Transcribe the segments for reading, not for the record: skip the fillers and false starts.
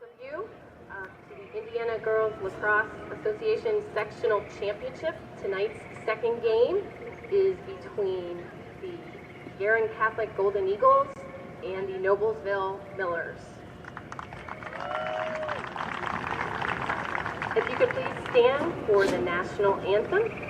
welcome you to the Indiana Girls Lacrosse Association Sectional Championship. Tonight's second game is between the Guerin Catholic Golden Eagles and the Noblesville Millers. If you could please stand for the national anthem.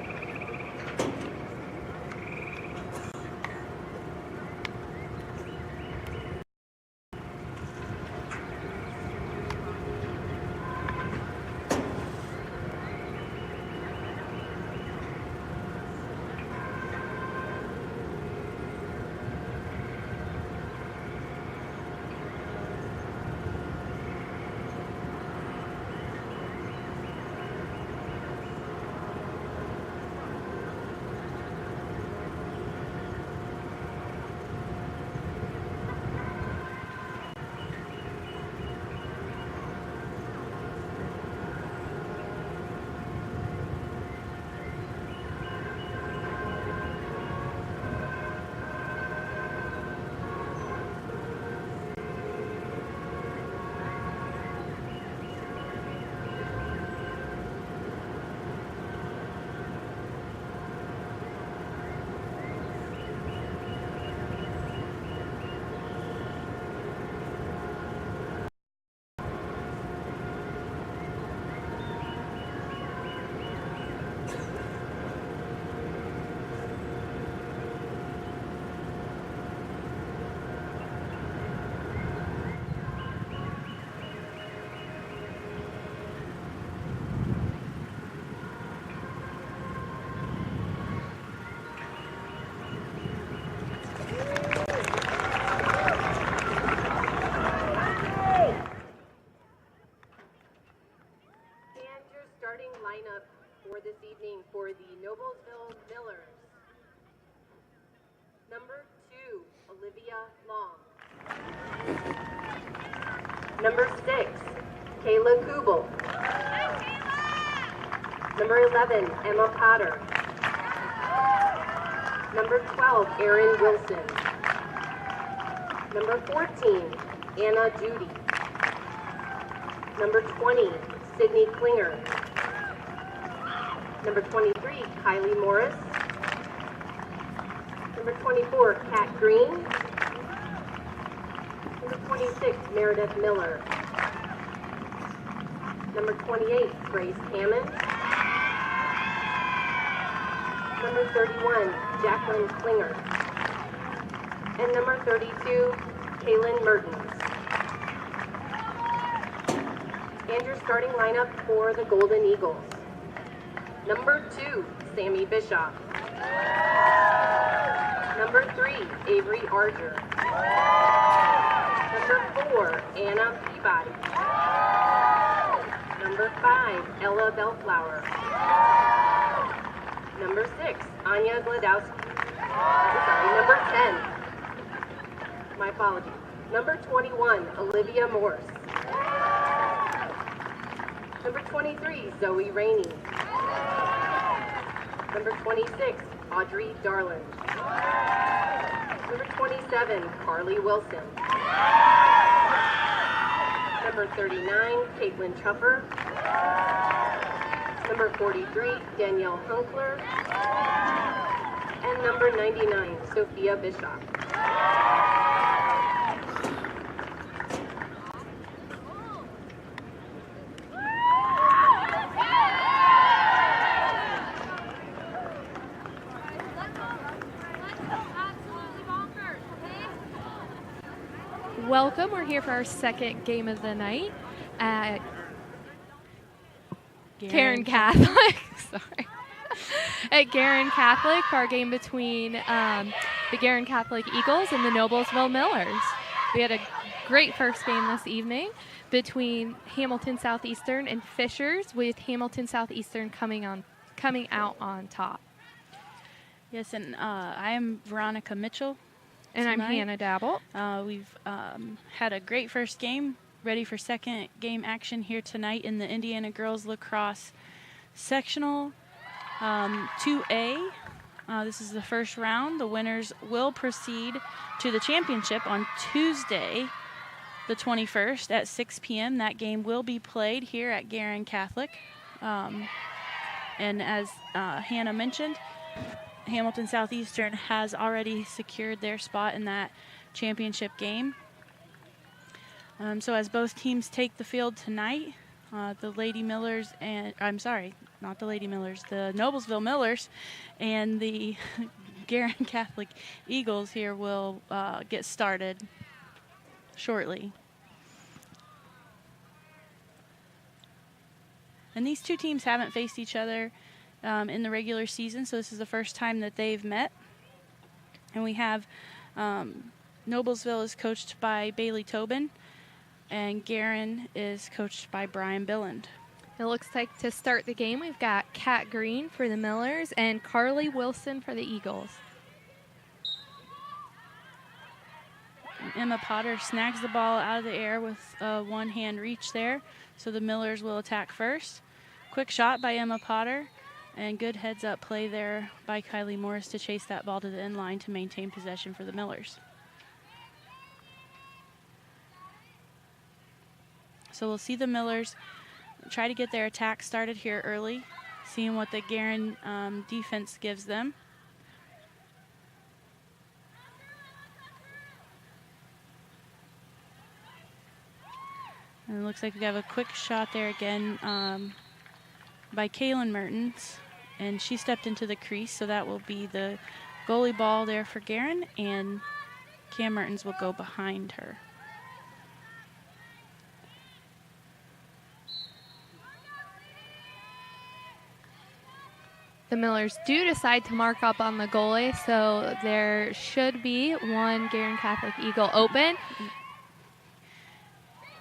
Lineup for this evening for the Noblesville Millers. Number 2, Olivia Long. Number 6, Kayla Kubel. Number 11, Emma Potter. Number 12, Erin Wilson. Number 14, Anna Judy. Number 20, Sydney Klinger. Number 23, Kylie Morris. Number 24, Kat Green. Number 26, Meredith Miller. Number 28, Grace Hammond. Number 31, Jacqueline Klinger. And number 32, Kaylin Mertens. And your starting lineup for the Golden Eagles. Number 2, Sammy Bischoff. Number 3, Avery Arger. Number 4, Anna Peabody. Number 5, Ella Bellflower. Number 6, Anya Gladowski. Number 10. My apologies. Number 21, Olivia Morse. Number 23, Zoe Rainey. Number 26, Audrey Darland. Number 27, Carly Wilson. Number 39, Caitlin Chuffer. Number 43, Danielle Hunkler. And number 99, Sophia Bischoff. Welcome. We're here for our second game of the night at Guerin Catholic. Sorry. At Guerin Catholic for our game between the Guerin Catholic Eagles and the Noblesville Millers. We had a great first game this evening between Hamilton Southeastern and Fishers, with Hamilton Southeastern coming out on top. Yes, and I am Veronica Mitchell. And tonight. I'm Hannah Dabble. We've had a great first game, ready for second game action here tonight in the Indiana Girls Lacrosse Sectional 2A. This is the first round. The winners will proceed to the championship on Tuesday, the 21st at 6 p.m. That game will be played here at Guerin Catholic. And as Hannah mentioned, Hamilton Southeastern has already secured their spot in that championship game. So as both teams take the field tonight, the Lady Millers and, I'm sorry, not the Lady Millers, the Noblesville Millers and the Guerin Catholic Eagles here will get started shortly. And these two teams haven't faced each other in the regular season, so this is the first time that they've met. And we have Noblesville is coached by Bailey Tobin, and Guerin is coached by Brian Billand. It looks like to start the game, we've got Kat Green for the Millers and Carly Wilson for the Eagles. Emma Potter snags the ball out of the air with a one-hand reach there, so the Millers will attack first. Quick shot by Emma Potter, and good heads-up play there by Kylie Morris to chase that ball to the end line to maintain possession for the Millers. So we'll see the Millers try to get their attack started here early, seeing what the Guerin defense gives them. And it looks like we have a quick shot there again by Kaylin Mertens, and she stepped into the crease, so that will be the goalie ball there for Guerin, and Cam Mertens will go behind her. The Millers do decide to mark up on the goalie, so there should be one Guerin Catholic Eagle open.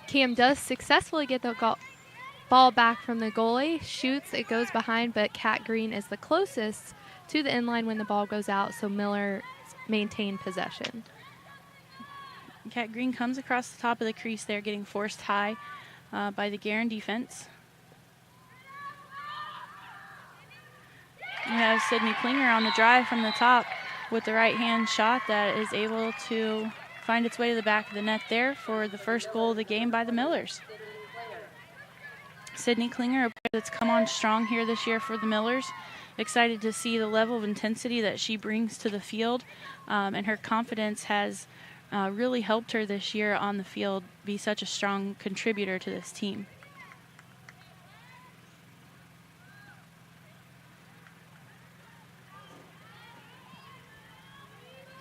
Cam does successfully get the ball back from the goalie, shoots, it goes behind, but Kat Green is the closest to the inline when the ball goes out, so Miller maintained possession. Kat Green comes across the top of the crease there, getting forced high by the Guerin defense. We have Sydney Klinger on the drive from the top with the right-hand shot that is able to find its way to the back of the net there for the first goal of the game by the Millers. Sydney Klinger, a player that's come on strong here this year for the Millers. Excited to see the level of intensity that she brings to the field, and her confidence has really helped her this year on the field be such a strong contributor to this team.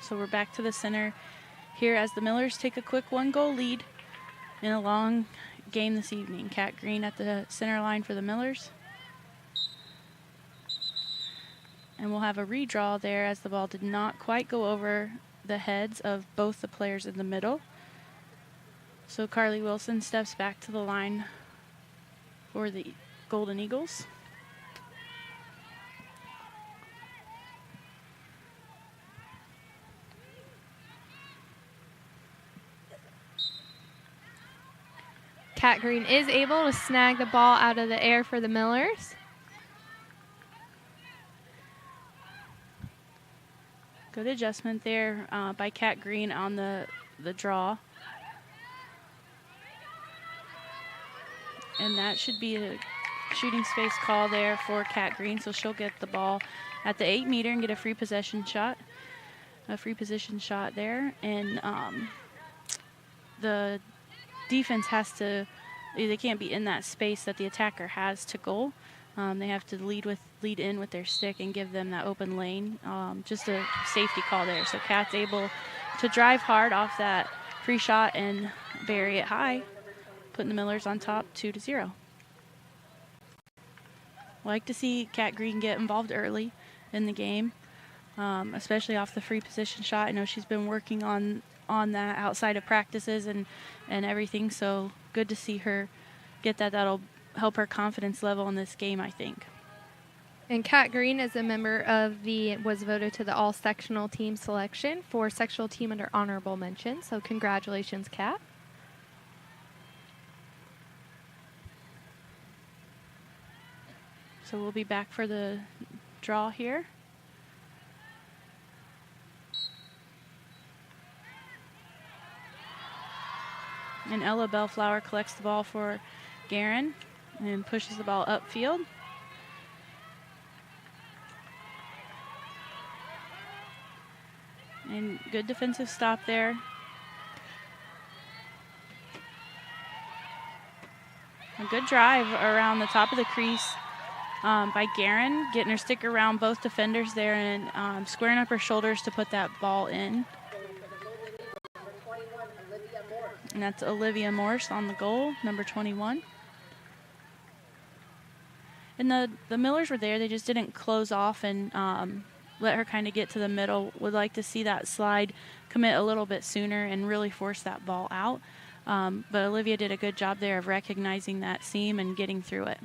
So we're back to the center here as the Millers take a quick one-goal lead in a long game this evening. Kat Green at the center line for the Millers. And we'll have a redraw there as the ball did not quite go over the heads of both the players in the middle. So Carly Wilson steps back to the line for the Golden Eagles. Kat Green is able to snag the ball out of the air for the Millers. Good adjustment there by Kat Green on the draw. And that should be a shooting space call there for Kat Green, so she'll get the ball at the 8-meter and get a free possession shot. A free position shot there. And the defense has to, they can't be in that space that the attacker has to goal. They have to lead in with their stick and give them that open lane. Just a safety call there. So Kat's able to drive hard off that free shot and bury it high, putting the Millers on top 2-0. Like to see Kat Green get involved early in the game, especially off the free position shot. I know she's been working on that outside of practices and everything, so good to see her get that. That'll help her confidence level in this game, I think. And Kat Green is a member of was voted to the all-sectional team selection for sectional team under honorable mention, so congratulations, Kat. So we'll be back for the draw here. And Ella Bellflower collects the ball for Guerin and pushes the ball upfield. And good defensive stop there. A good drive around the top of the crease by Guerin, getting her stick around both defenders there and squaring up her shoulders to put that ball in. And that's Olivia Morse on the goal, number 21. And the Millers were there. They just didn't close off and let her kind of get to the middle. Would like to see that slide commit a little bit sooner and really force that ball out. But Olivia did a good job there of recognizing that seam and getting through it.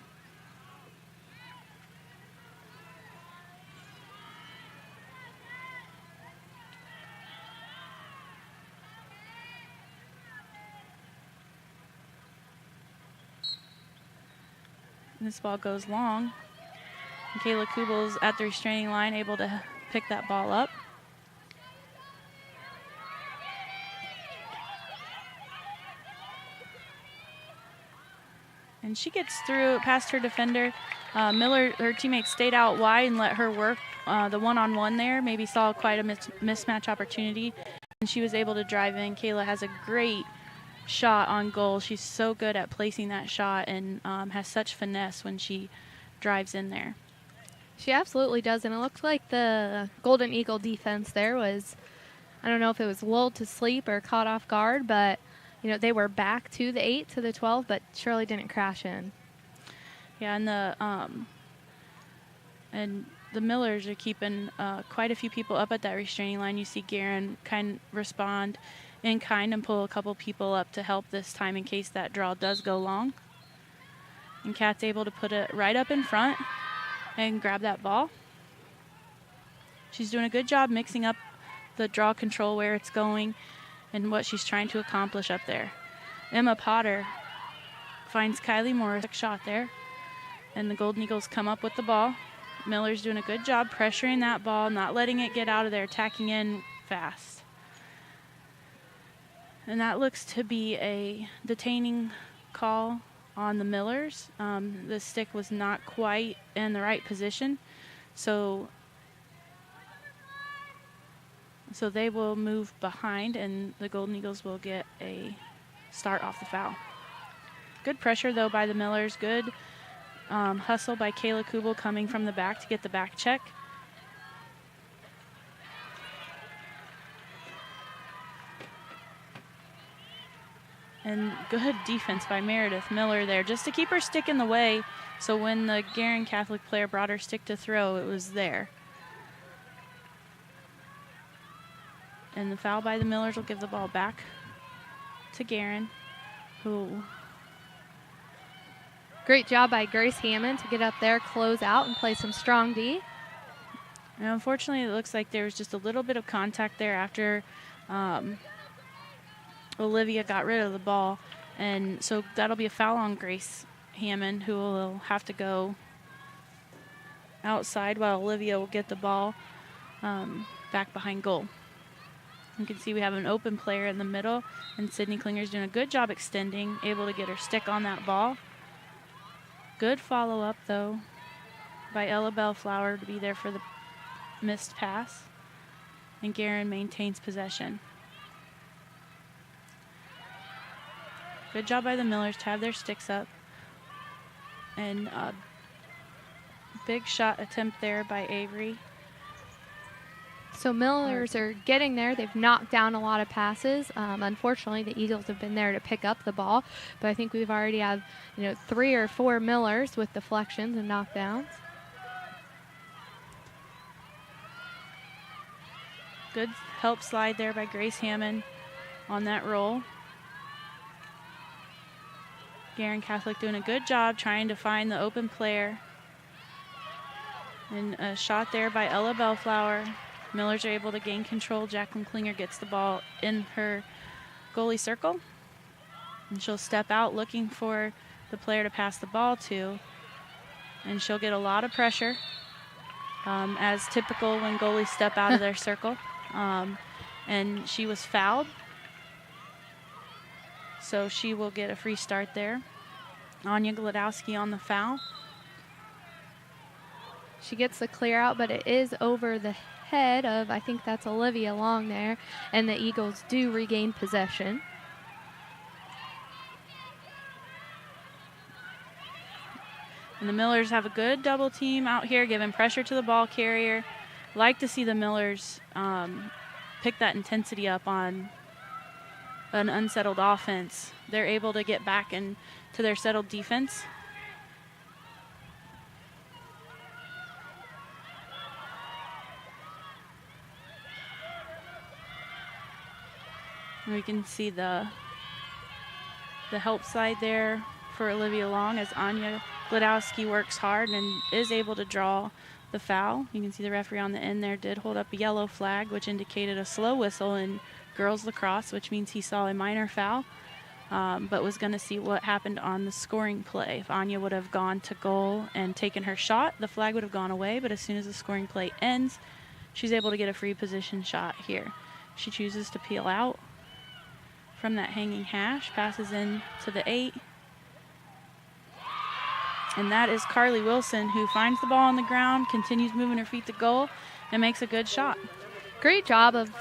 And this ball goes long. And Kayla Kubel's at the restraining line, able to pick that ball up. And she gets through past her defender. Miller, her teammate, stayed out wide and let her work the one-on-one there. Maybe saw quite a mismatch opportunity, and she was able to drive in. Kayla has a great shot on goal. She's so good at placing that shot and has such finesse when she drives in there. She absolutely does, and it looked like the Golden Eagle defense there was, I don't know if it was lulled to sleep or caught off guard, but you know, they were back to the 8 to the 12, but Shirley didn't crash in. Yeah, and the Millers are keeping quite a few people up at that restraining line. You see Guerin kind of respond in kind and pull a couple people up to help this time in case that draw does go long. And Kat's able to put it right up in front and grab that ball. She's doing a good job mixing up the draw control where it's going and what she's trying to accomplish up there. Emma Potter finds Kylie Morris shot there, and the Golden Eagles come up with the ball. Miller's doing a good job pressuring that ball, not letting it get out of there, tacking in fast. And that looks to be a detaining call on the Millers. The stick was not quite in the right position, so they will move behind, and the Golden Eagles will get a start off the foul. Good pressure, though, by the Millers. Good hustle by Kayla Kubel coming from the back to get the back check. And good defense by Meredith Miller there, just to keep her stick in the way, so when the Guerin Catholic player brought her stick to throw, it was there. And the foul by the Millers will give the ball back to Guerin, who... Great job by Grace Hammond to get up there, close out, and play some strong D. And unfortunately, it looks like there was just a little bit of contact there after Olivia got rid of the ball. And so that'll be a foul on Grace Hammond, who will have to go outside while Olivia will get the ball back behind goal. You can see we have an open player in the middle, and Sydney Klinger's doing a good job extending, able to get her stick on that ball. Good follow-up, though, by Ella Bellflower to be there for the missed pass. And Guerin maintains possession. Good job by the Millers to have their sticks up. And a big shot attempt there by Avery. So Millers are getting there. They've knocked down a lot of passes. Unfortunately, the Eagles have been there to pick up the ball, but I think we've already have 3 or 4 Millers with deflections and knockdowns. Good help slide there by Grace Hammond on that roll. Guerin Catholic doing a good job trying to find the open player. And a shot there by Ella Bellflower. Millers are able to gain control. Jacqueline Klinger gets the ball in her goalie circle. And she'll step out looking for the player to pass the ball to. And she'll get a lot of pressure, as typical when goalies step out of their circle. And she was fouled. so she will get a free start there. Anya Gladowski on the foul. She gets the clear out, but it is over the head of, I think that's Olivia Long there, and the Eagles do regain possession. And the Millers have a good double team out here, giving pressure to the ball carrier. Like to see the Millers pick that intensity up on an unsettled offense. They're able to get back into their settled defense. And we can see the help side there for Olivia Long as Anya Gladowski works hard and is able to draw the foul. You can see the referee on the end there did hold up a yellow flag, which indicated a slow whistle in girls lacrosse, which means he saw a minor foul, but was going to see what happened on the scoring play. If Anya would have gone to goal and taken her shot, the flag would have gone away, but as soon as the scoring play ends, she's able to get a free position shot here. She chooses to peel out from that hanging hash, passes in to the 8. And that is Carly Wilson, who finds the ball on the ground, continues moving her feet to goal, and makes a good shot. Great job of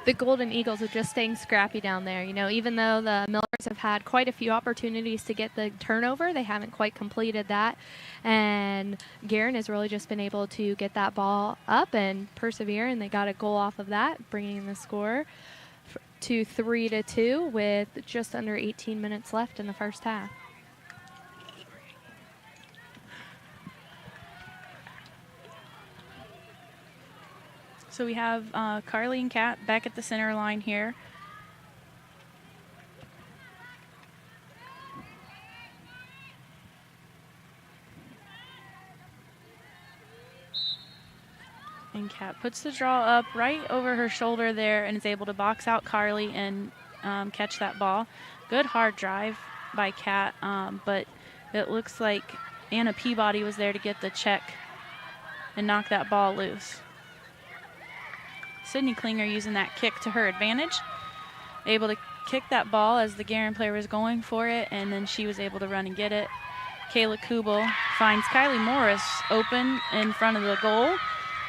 the Golden Eagles of just staying scrappy down there. You know, even though the Millers have had quite a few opportunities to get the turnover, they haven't quite completed that. And Guerin has really just been able to get that ball up and persevere, and they got a goal off of that, bringing the score to 3-2 with just under 18 minutes left in the first half. So we have Carly and Kat back at the center line here. And Kat puts the draw up right over her shoulder there and is able to box out Carly and catch that ball. Good hard drive by Kat, but it looks like Anna Peabody was there to get the check and knock that ball loose. Sydney Klinger using that kick to her advantage, able to kick that ball as the Guerin player was going for it, and then she was able to run and get it. Kayla Kubel finds Kylie Morris open in front of the goal,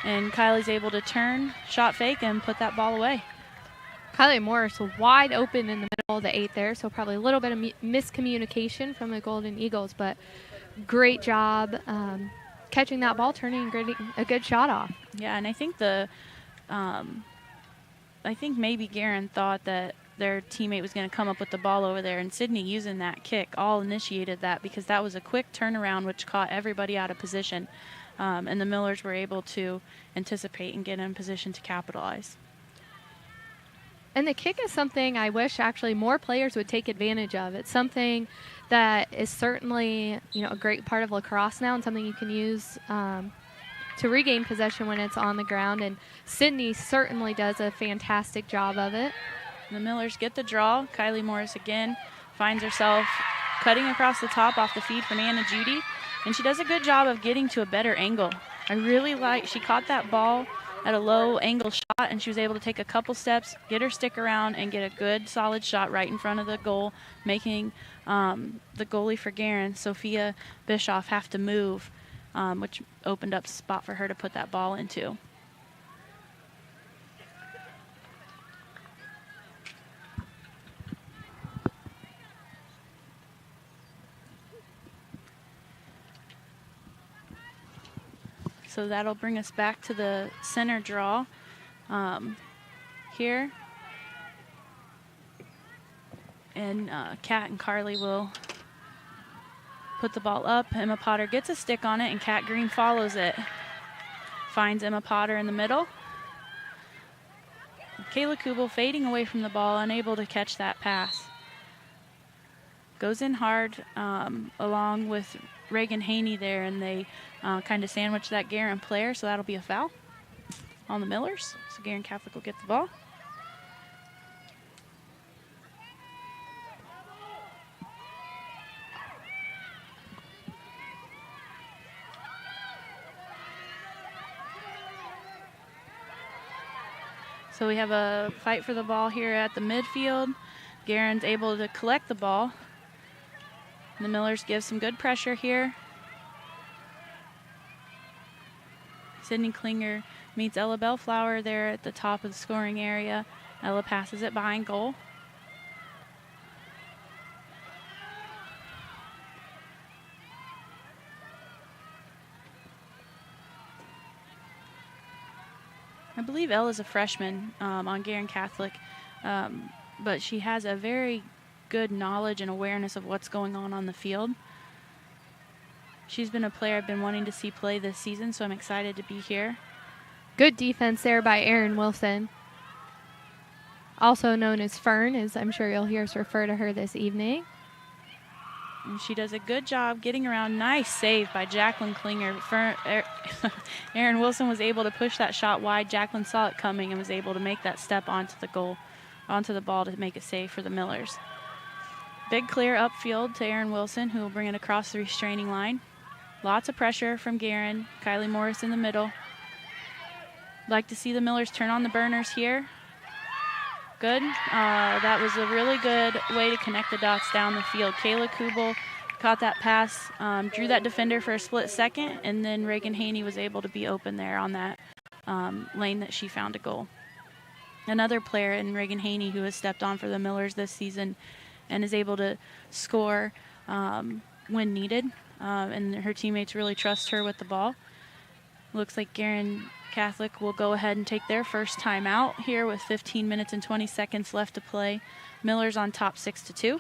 and Kylie's able to turn, shot fake, and put that ball away. Kylie Morris wide open in the middle of the 8 there, so probably a little bit of miscommunication from the Golden Eagles, but great job catching that ball, turning and getting a good shot off. Yeah, and I think I think maybe Guerin thought that their teammate was going to come up with the ball over there, and Sydney using that kick all initiated that because that was a quick turnaround which caught everybody out of position, and the Millers were able to anticipate and get in position to capitalize. And the kick is something I wish actually more players would take advantage of. It's something that is certainly, you know, a great part of lacrosse now and something you can use to regain possession when it's on the ground. And Sydney certainly does a fantastic job of it. The Millers get the draw. Kylie Morris again finds herself cutting across the top off the feed from Anna Judy, and she does a good job of getting to a better angle. I really like, she caught that ball at a low angle shot, and she was able to take a couple steps, get her stick around, and get a good solid shot right in front of the goal, making the goalie for Guerin, Sophia Bischoff, have to move, which opened up a spot for her to put that ball into. So that'll bring us back to the center draw here. And Kat and Carly will put the ball up. Emma Potter gets a stick on it, and Kat Green follows it. Finds Emma Potter in the middle. Kayla Kubel fading away from the ball, unable to catch that pass. Goes in hard along with Reagan Haney there, and they kind of sandwich that Guerin player, so that'll be a foul on the Millers. So Guerin Catholic will get the ball. So we have a fight for the ball here at the midfield. Guerin's able to collect the ball. The Millers give some good pressure here. Sydney Klinger meets Ella Bellflower there at the top of the scoring area. Ella passes it behind goal. I believe Ella's a freshman on Guerin Catholic, but she has a very good knowledge and awareness of what's going on the field. She's been a player I've been wanting to see play this season, so I'm excited to be here. Good defense there by Erin Wilson, also known as Fern, as I'm sure you'll hear us refer to her this evening. And she does a good job getting around. Nice save by Jacqueline Klinger. Erin Wilson was able to push that shot wide. Jacqueline saw it coming and was able to make that step onto the ball to make a save for the Millers. Big clear upfield to Erin Wilson, who will bring it across the restraining line. Lots of pressure from Guerin. Kylie Morris in the middle. Like to see the Millers turn on the burners here. Good. That was a really good way to connect the dots down the field. Kayla Kubel caught that pass, drew that defender for a split second, and then Reagan Haney was able to be open there on that lane that she found a goal. Another player in Reagan Haney who has stepped on for the Millers this season and is able to score when needed, and her teammates really trust her with the ball. Looks like Guerin Catholic will go ahead and take their first time out here with 15 minutes and 20 seconds left to play. Millers on top 6-2.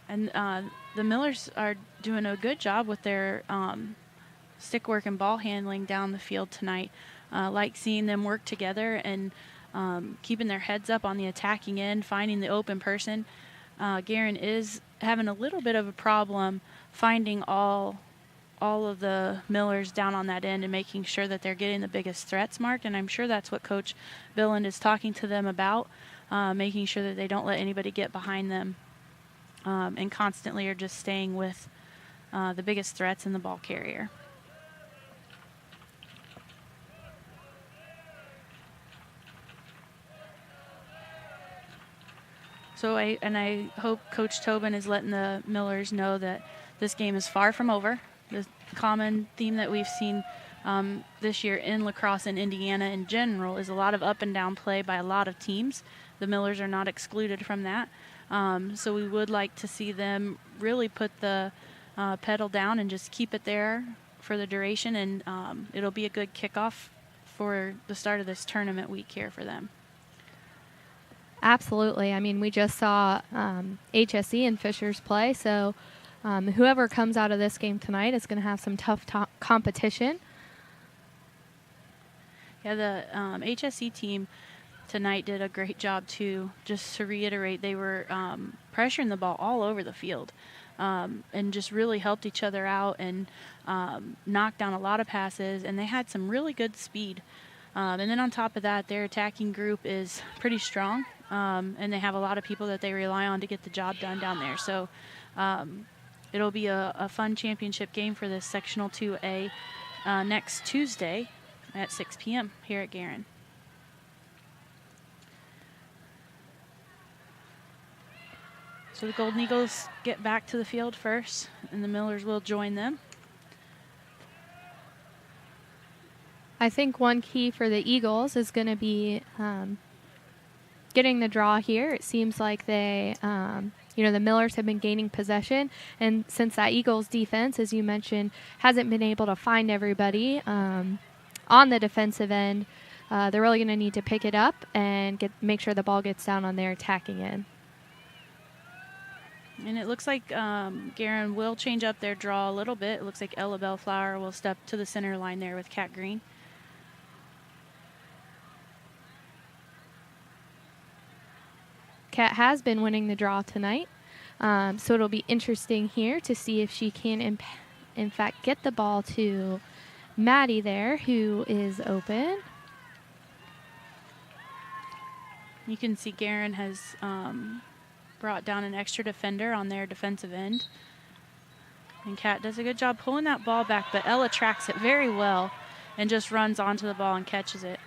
And the Millers are doing a good job with their stick work and ball handling down the field tonight. Like seeing them work together and keeping their heads up on the attacking end, finding the open person. Guerin is having a little bit of a problem finding all of the Millers down on that end and making sure that they're getting the biggest threats marked, and I'm sure that's what Coach Billand is talking to them about, making sure that they don't let anybody get behind them and constantly are just staying with the biggest threats in the ball carrier. So I hope Coach Tobin is letting the Millers know that this game is far from over. The common theme that we've seen this year in lacrosse in Indiana in general is a lot of up and down play by a lot of teams. The Millers are not excluded from that. So we would like to see them really put the pedal down and just keep it there for the duration, and it'll be a good kickoff for the start of this tournament week here for them. Absolutely. I mean, we just saw HSE and Fishers play, so whoever comes out of this game tonight is going to have some tough competition. Yeah, the HSE team tonight did a great job too. Just to reiterate, they were pressuring the ball all over the field and just really helped each other out and knocked down a lot of passes, and they had some really good speed. And then on top of that, their attacking group is pretty strong, and they have a lot of people that they rely on to get the job done down there. So it'll be a fun championship game for this Sectional 2A next Tuesday at 6 p.m. here at Guerin. So the Golden Eagles get back to the field first, and the Millers will join them. I think one key for the Eagles is going to be getting the draw here. It seems like they, the Millers have been gaining possession, and since that Eagles defense, as you mentioned, hasn't been able to find everybody on the defensive end, they're really going to need to pick it up and make sure the ball gets down on their attacking end. And it looks like Guerin will change up their draw a little bit. It looks like Ella Bellflower will step to the center line there with Kat Green. Kat has been winning the draw tonight, so it'll be interesting here to see if she can, in fact, get the ball to Maddie there, who is open. You can see Guerin has brought down an extra defender on their defensive end. And Kat does a good job pulling that ball back, but Ella tracks it very well and just runs onto the ball and catches it.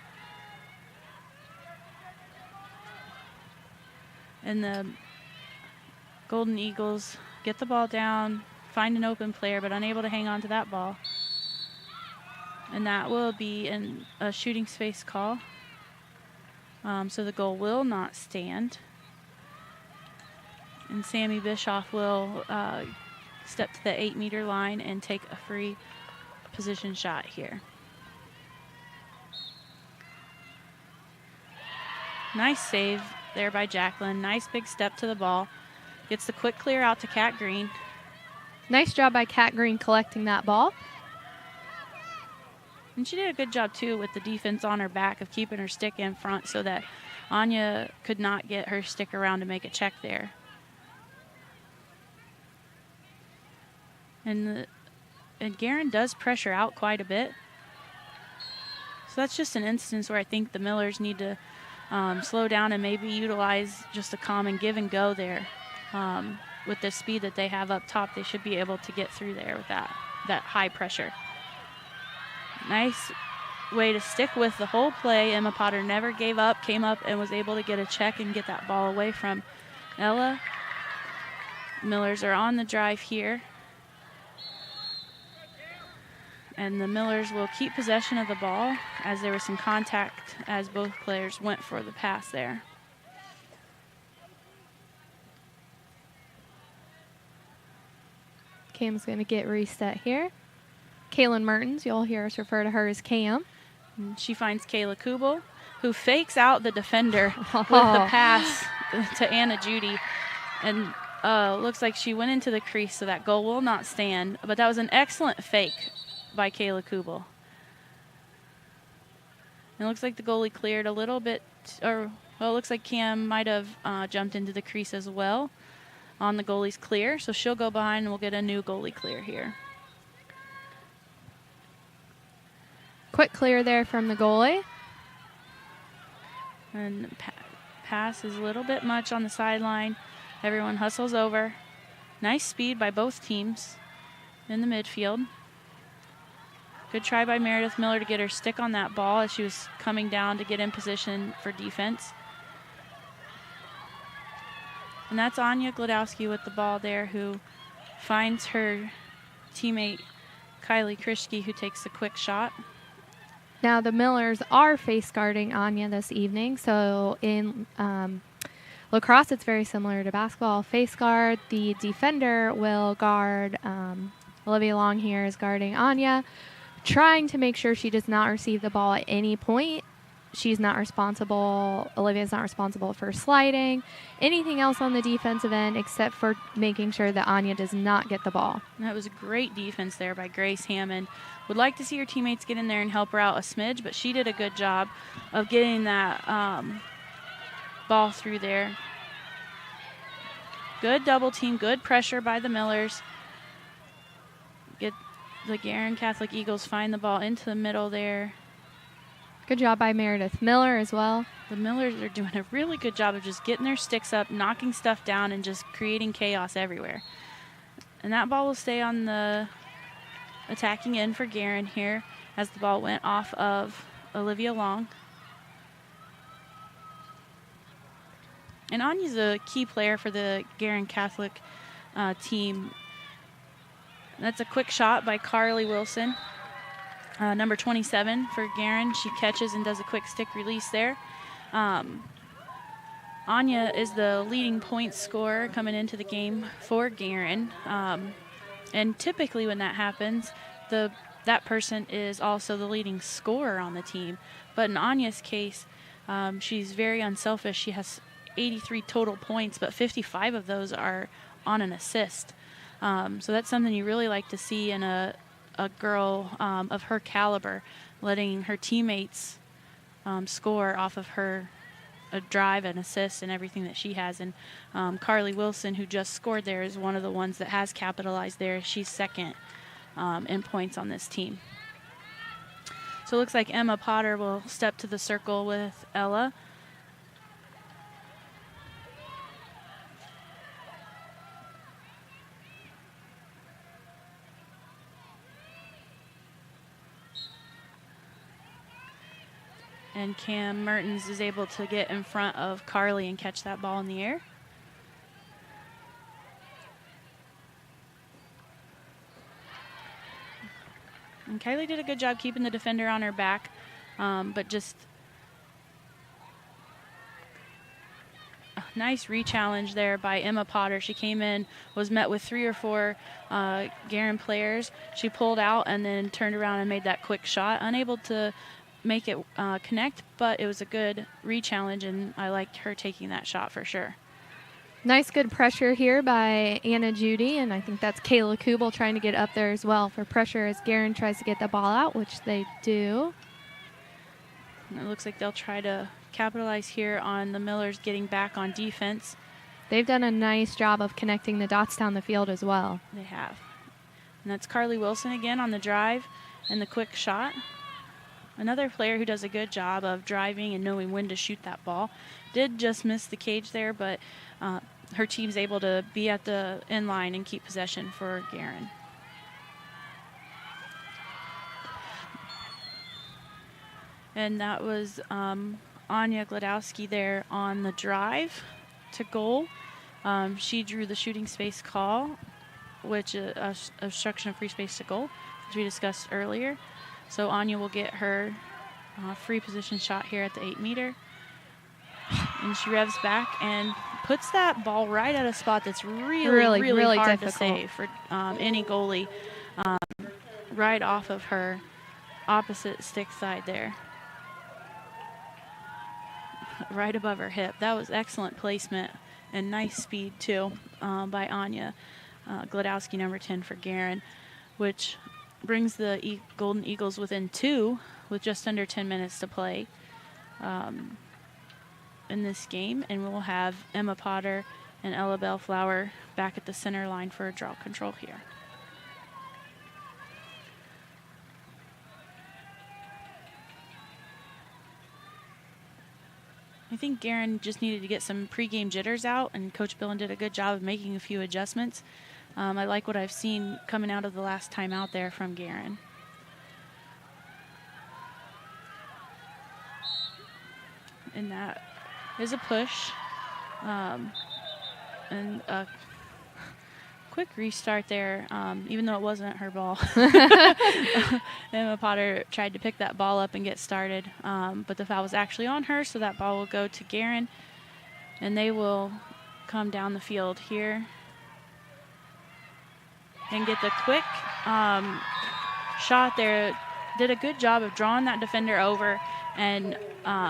And the Golden Eagles get the ball down, find an open player, but unable to hang on to that ball. And that will be a shooting space call. So the goal will not stand. And Sammy Bischoff will step to the 8-meter line and take a free position shot here. Nice save there by Jacqueline. Nice big step to the ball. Gets the quick clear out to Kat Green. Nice job by Kat Green collecting that ball. And she did a good job, too, with the defense on her back of keeping her stick in front so that Anya could not get her stick around to make a check there. And Guerin does pressure out quite a bit. So that's just an instance where I think the Millers need to slow down and maybe utilize just a common give and go there. With the speed that they have up top, they should be able to get through there with that high pressure. Nice way to stick with the whole play. Emma Potter never gave up, came up and was able to get a check and get that ball away from Ella. Millers are on the drive here. And the Millers will keep possession of the ball as there was some contact as both players went for the pass there. Cam's going to get reset here. Kaylin Mertens, you'll hear us refer to her as Cam. And she finds Kayla Kubel, who fakes out the defender with the pass to Anna Judy. And looks like she went into the crease, so that goal will not stand. But that was an excellent fake by Kayla Kubel. It looks like the goalie cleared a little bit, it looks like Cam might have jumped into the crease as well on the goalie's clear. So she'll go behind and we'll get a new goalie clear here. Quick clear there from the goalie. And pass is a little bit much on the sideline. Everyone hustles over. Nice speed by both teams in the midfield. Good try by Meredith Miller to get her stick on that ball as she was coming down to get in position for defense. And that's Anya Glodowski with the ball there, who finds her teammate Kylie Krischke, who takes a quick shot. Now the Millers are face guarding Anya this evening. So in lacrosse, it's very similar to basketball. Face guard, the defender will guard. Olivia Long here is guarding Anya, trying to make sure she does not receive the ball at any point. She's not responsible. Olivia's not responsible for sliding, anything else on the defensive end except for making sure that Anya does not get the ball. And that was a great defense there by Grace Hammond. Would like to see her teammates get in there and help her out a smidge, but she did a good job of getting that ball through there. Good double team, good pressure by the Millers. Get the Guerin Catholic Eagles find the ball into the middle there. Good job by Meredith Miller as well. The Millers are doing a really good job of just getting their sticks up, knocking stuff down, and just creating chaos everywhere. And that ball will stay on the attacking end for Guerin here as the ball went off of Olivia Long. And Anya's a key player for the Guerin Catholic team. That's a quick shot by Carly Wilson. Number 27 for Guerin. She catches and does a quick stick release there. Anya is the leading point scorer coming into the game for Guerin. And typically when that happens, that person is also the leading scorer on the team. But in Anya's case, she's very unselfish. She has 83 total points, but 55 of those are on an assist. So that's something you really like to see in a girl of her caliber, letting her teammates score off of her drive and assist and everything that she has. And Carly Wilson, who just scored there, is one of the ones that has capitalized there. She's second in points on this team. So it looks like Emma Potter will step to the circle with Ella. And Cam Mertens is able to get in front of Carly and catch that ball in the air. And Kylie did a good job keeping the defender on her back, but just a nice re-challenge there by Emma Potter. She came in, was met with 3 or 4 Guerin players. She pulled out and then turned around and made that quick shot. Unable to make it connect, but it was a good re-challenge, and I liked her taking that shot for sure. Nice good pressure here by Anna Judy, and I think that's Kayla Kubel trying to get up there as well for pressure as Guerin tries to get the ball out, which they do. And it looks like they'll try to capitalize here on the Millers getting back on defense. They've done a nice job of connecting the dots down the field as well. They have. And that's Carly Wilson again on the drive and the quick shot. Another player who does a good job of driving and knowing when to shoot that ball. Did just miss the cage there, but her team's able to be at the end line and keep possession for Guerin. And that was Anya Gladowski there on the drive to goal. She drew the shooting space call, which is obstruction of free space to goal, as we discussed earlier. So Anya will get her free position shot here at the 8-meter. And she revs back and puts that ball right at a spot that's really hard difficult to save for any goalie, right off of her opposite stick side there. Right above her hip. That was excellent placement and nice speed too by Anya Gladowski, number 10 for Guerin, which brings the Golden Eagles within 2 with just under 10 minutes to play in this game, and we'll have Emma Potter and Ella Bellflower back at the center line for a draw control here. I think Guerin just needed to get some pregame jitters out, and Coach Billen did a good job of making a few adjustments. I like what I've seen coming out of the last time out there from Guerin. And that is a push. And a quick restart there, even though it wasn't her ball. Emma Potter tried to pick that ball up and get started, but the foul was actually on her, so that ball will go to Guerin, and they will come down the field here and get the quick shot there. Did a good job of drawing that defender over and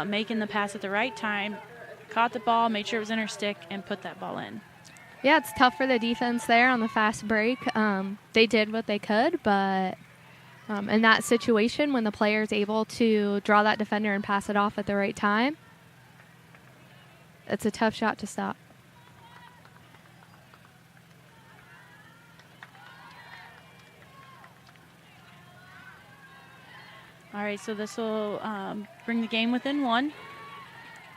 making the pass at the right time. Caught the ball, made sure it was in her stick, and put that ball in. Yeah, it's tough for the defense there on the fast break. They did what they could, but in that situation, when the player is able to draw that defender and pass it off at the right time, it's a tough shot to stop. All right, so this will bring the game within 1.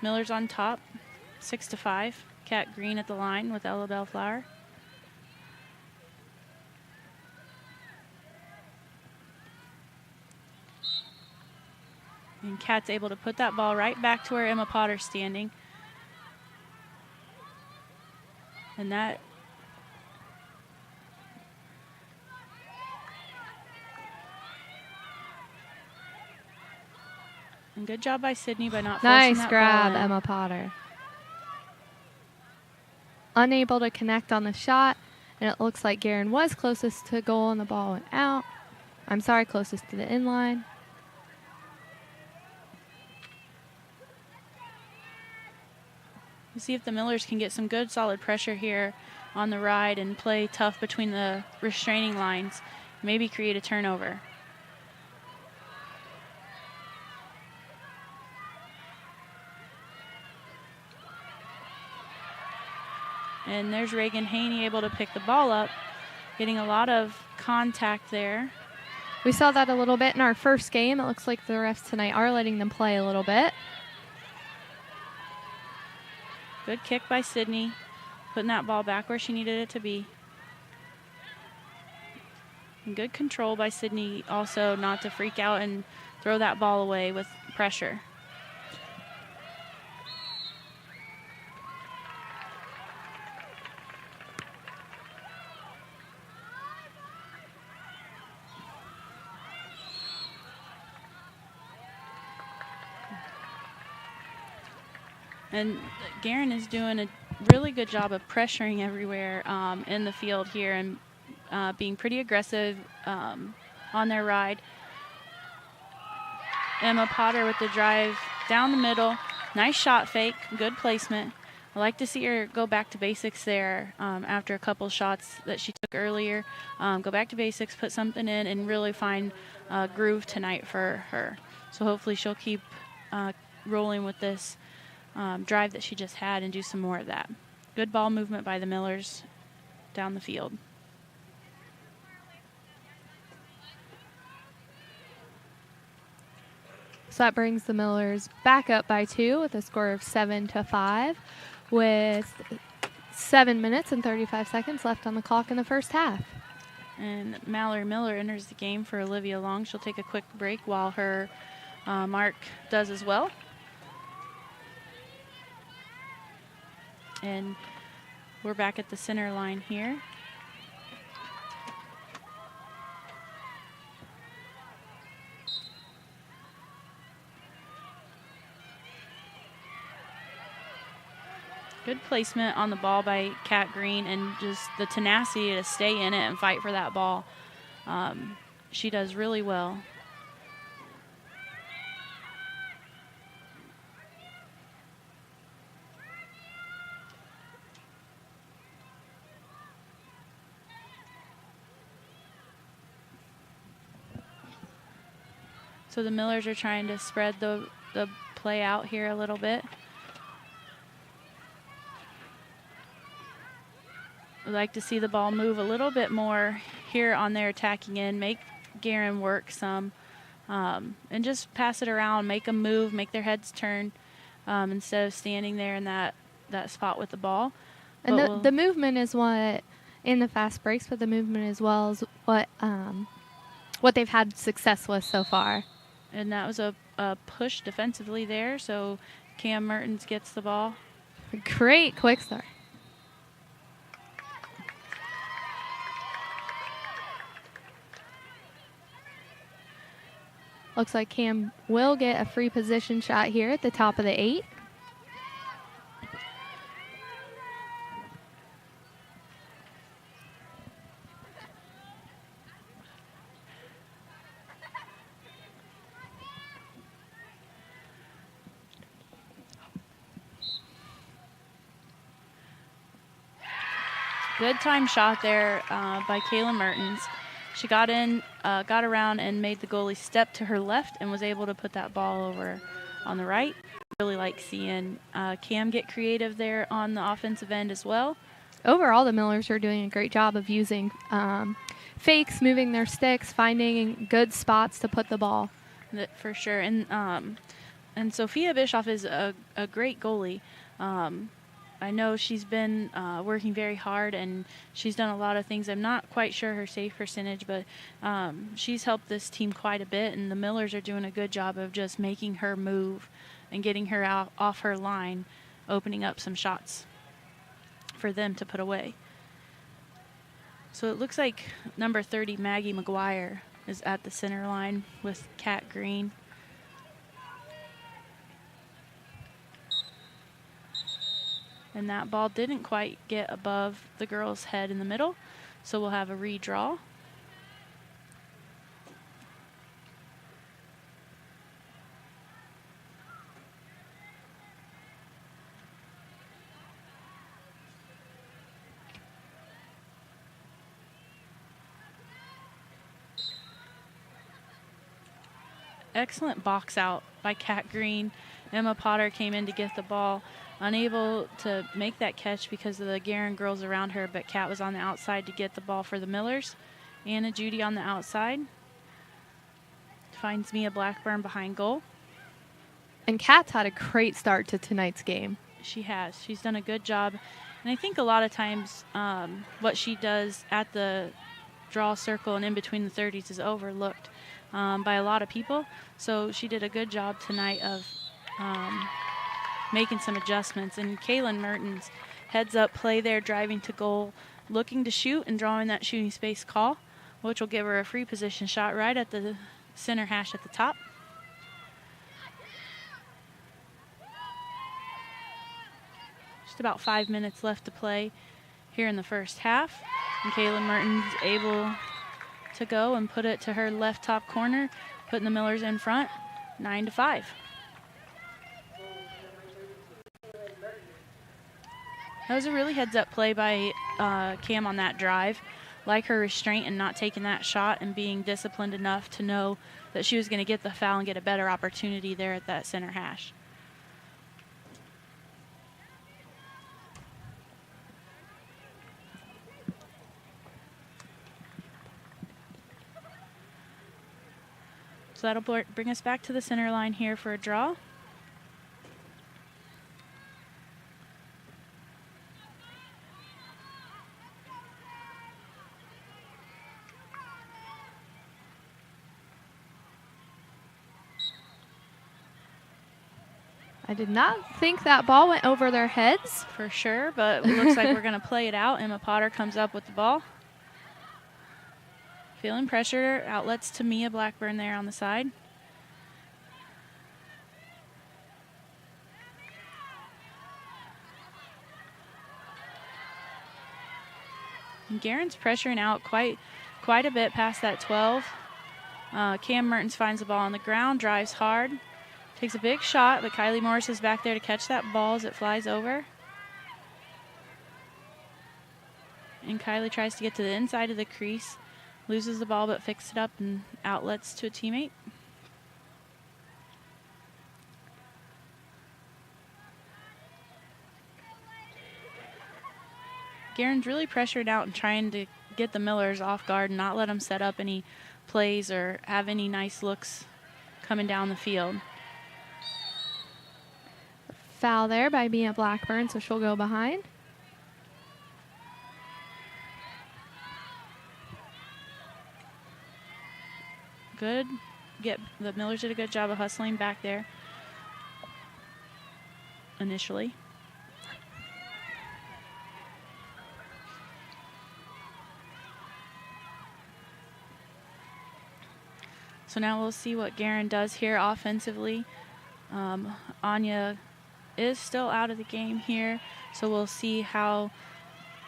Miller's on top, 6-5. Kat Green at the line with Ella Bellflower. And Kat's able to put that ball right back to where Emma Potter's standing. And that and good job by Sydney by not forcing Nice that grab, ball in. Emma Potter. Unable to connect on the shot, and it looks like Guerin was closest to goal and the ball went out. I'm sorry, closest to the inline. We'll see if the Millers can get some good solid pressure here on the ride and play tough between the restraining lines, maybe create a turnover. And there's Reagan Haney able to pick the ball up, getting a lot of contact there. We saw that a little bit in our first game. It looks like the refs tonight are letting them play a little bit. Good kick by Sydney, putting that ball back where she needed it to be. And good control by Sydney also not to freak out and throw that ball away with pressure. And Guerin is doing a really good job of pressuring everywhere in the field here and being pretty aggressive on their ride. Emma Potter with the drive down the middle. Nice shot fake, good placement. I like to see her go back to basics there after a couple shots that she took earlier. Go back to basics, put something in, and really find a groove tonight for her. So hopefully she'll keep rolling with this drive that she just had and do some more of that. Good ball movement by the Millers down the field. So that brings the Millers back up by 2 with a score of 7-5 with 7 minutes and 35 seconds left on the clock in the first half. And Mallory Miller enters the game for Olivia Long. She'll take a quick break while her mark does as well. And we're back at the center line here. Good placement on the ball by Kat Green and just the tenacity to stay in it and fight for that ball. She does really well. So the Millers are trying to spread the play out here a little bit. We'd like to see the ball move a little bit more here on their attacking end, make Guerin work some, and just pass it around, make them move, make their heads turn instead of standing there in that spot with the ball. And the movement is what, in the fast breaks, but the movement as well is what they've had success with so far. And that was a push defensively there, so Cam Mertens gets the ball. Great quick start. Looks like Cam will get a free position shot here at the top of the 8. Good time shot there by Kayla Mertens. She got in, got around, and made the goalie step to her left and was able to put that ball over on the right. Really like seeing Cam get creative there on the offensive end as well. Overall, the Millers are doing a great job of using fakes, moving their sticks, finding good spots to put the ball. For sure. And Sophia Bischoff is a great goalie. I know she's been working very hard, and she's done a lot of things. I'm not quite sure her save percentage, but she's helped this team quite a bit, and the Millers are doing a good job of just making her move and getting her out off her line, opening up some shots for them to put away. So it looks like number 30, Maggie McGuire, is at the center line with Kat Green. And that ball didn't quite get above the girl's head in the middle, so we'll have a redraw. Excellent box out by Kat Green. Emma Potter came in to get the ball. Unable to make that catch because of the Guerin girls around her, but Kat was on the outside to get the ball for the Millers. Anna Judy on the outside. Finds Mia Blackburn behind goal. And Kat's had a great start to tonight's game. She has. She's done a good job. And I think a lot of times what she does at the draw circle and in between the 30s is overlooked by a lot of people. So she did a good job tonight of making some adjustments. And Kaylin Mertens heads up play there, driving to goal, looking to shoot and drawing that shooting space call, which will give her a free position shot right at the center hash at the top. Just about 5 minutes left to play here in the first half. And Kayla Mertens able to go and put it to her left top corner, putting the Millers in front, 9-5. That was a really heads-up play by Cam on that drive. Like her restraint and not taking that shot and being disciplined enough to know that she was going to get the foul and get a better opportunity there at that center hash. So that'll bring us back to the center line here for a draw. I did not think that ball went over their heads. For sure, but it looks like we're going to play it out. Emma Potter comes up with the ball. Feeling pressure, outlets to Mia Blackburn there on the side. And Guerin's pressuring out quite a bit past that 12. Cam Mertens finds the ball on the ground, drives hard, takes a big shot, but Kylie Morris is back there to catch that ball as it flies over. And Kylie tries to get to the inside of the crease, loses the ball but picks it up and outlets to a teammate. Guerin's really pressured out and trying to get the Millers off guard and not let them set up any plays or have any nice looks coming down the field. Foul there by Mia Blackburn, so she'll go behind. Good. The Millers did a good job of hustling back there initially. So now we'll see what Guerin does here offensively. Anya is still out of the game here, so we'll see how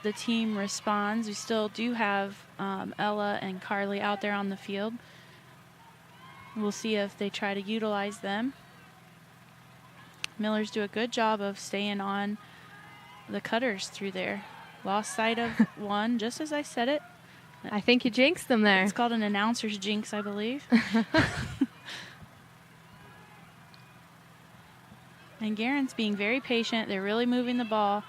the team responds. We still do have Ella and Carly out there on the field. We'll see if they try to utilize them. Millers do a good job of staying on the cutters through there. Lost sight of one, just as I said it. I think you jinxed them there. It's called an announcer's jinx, I believe. And Guerin's being very patient. They're really moving the ball.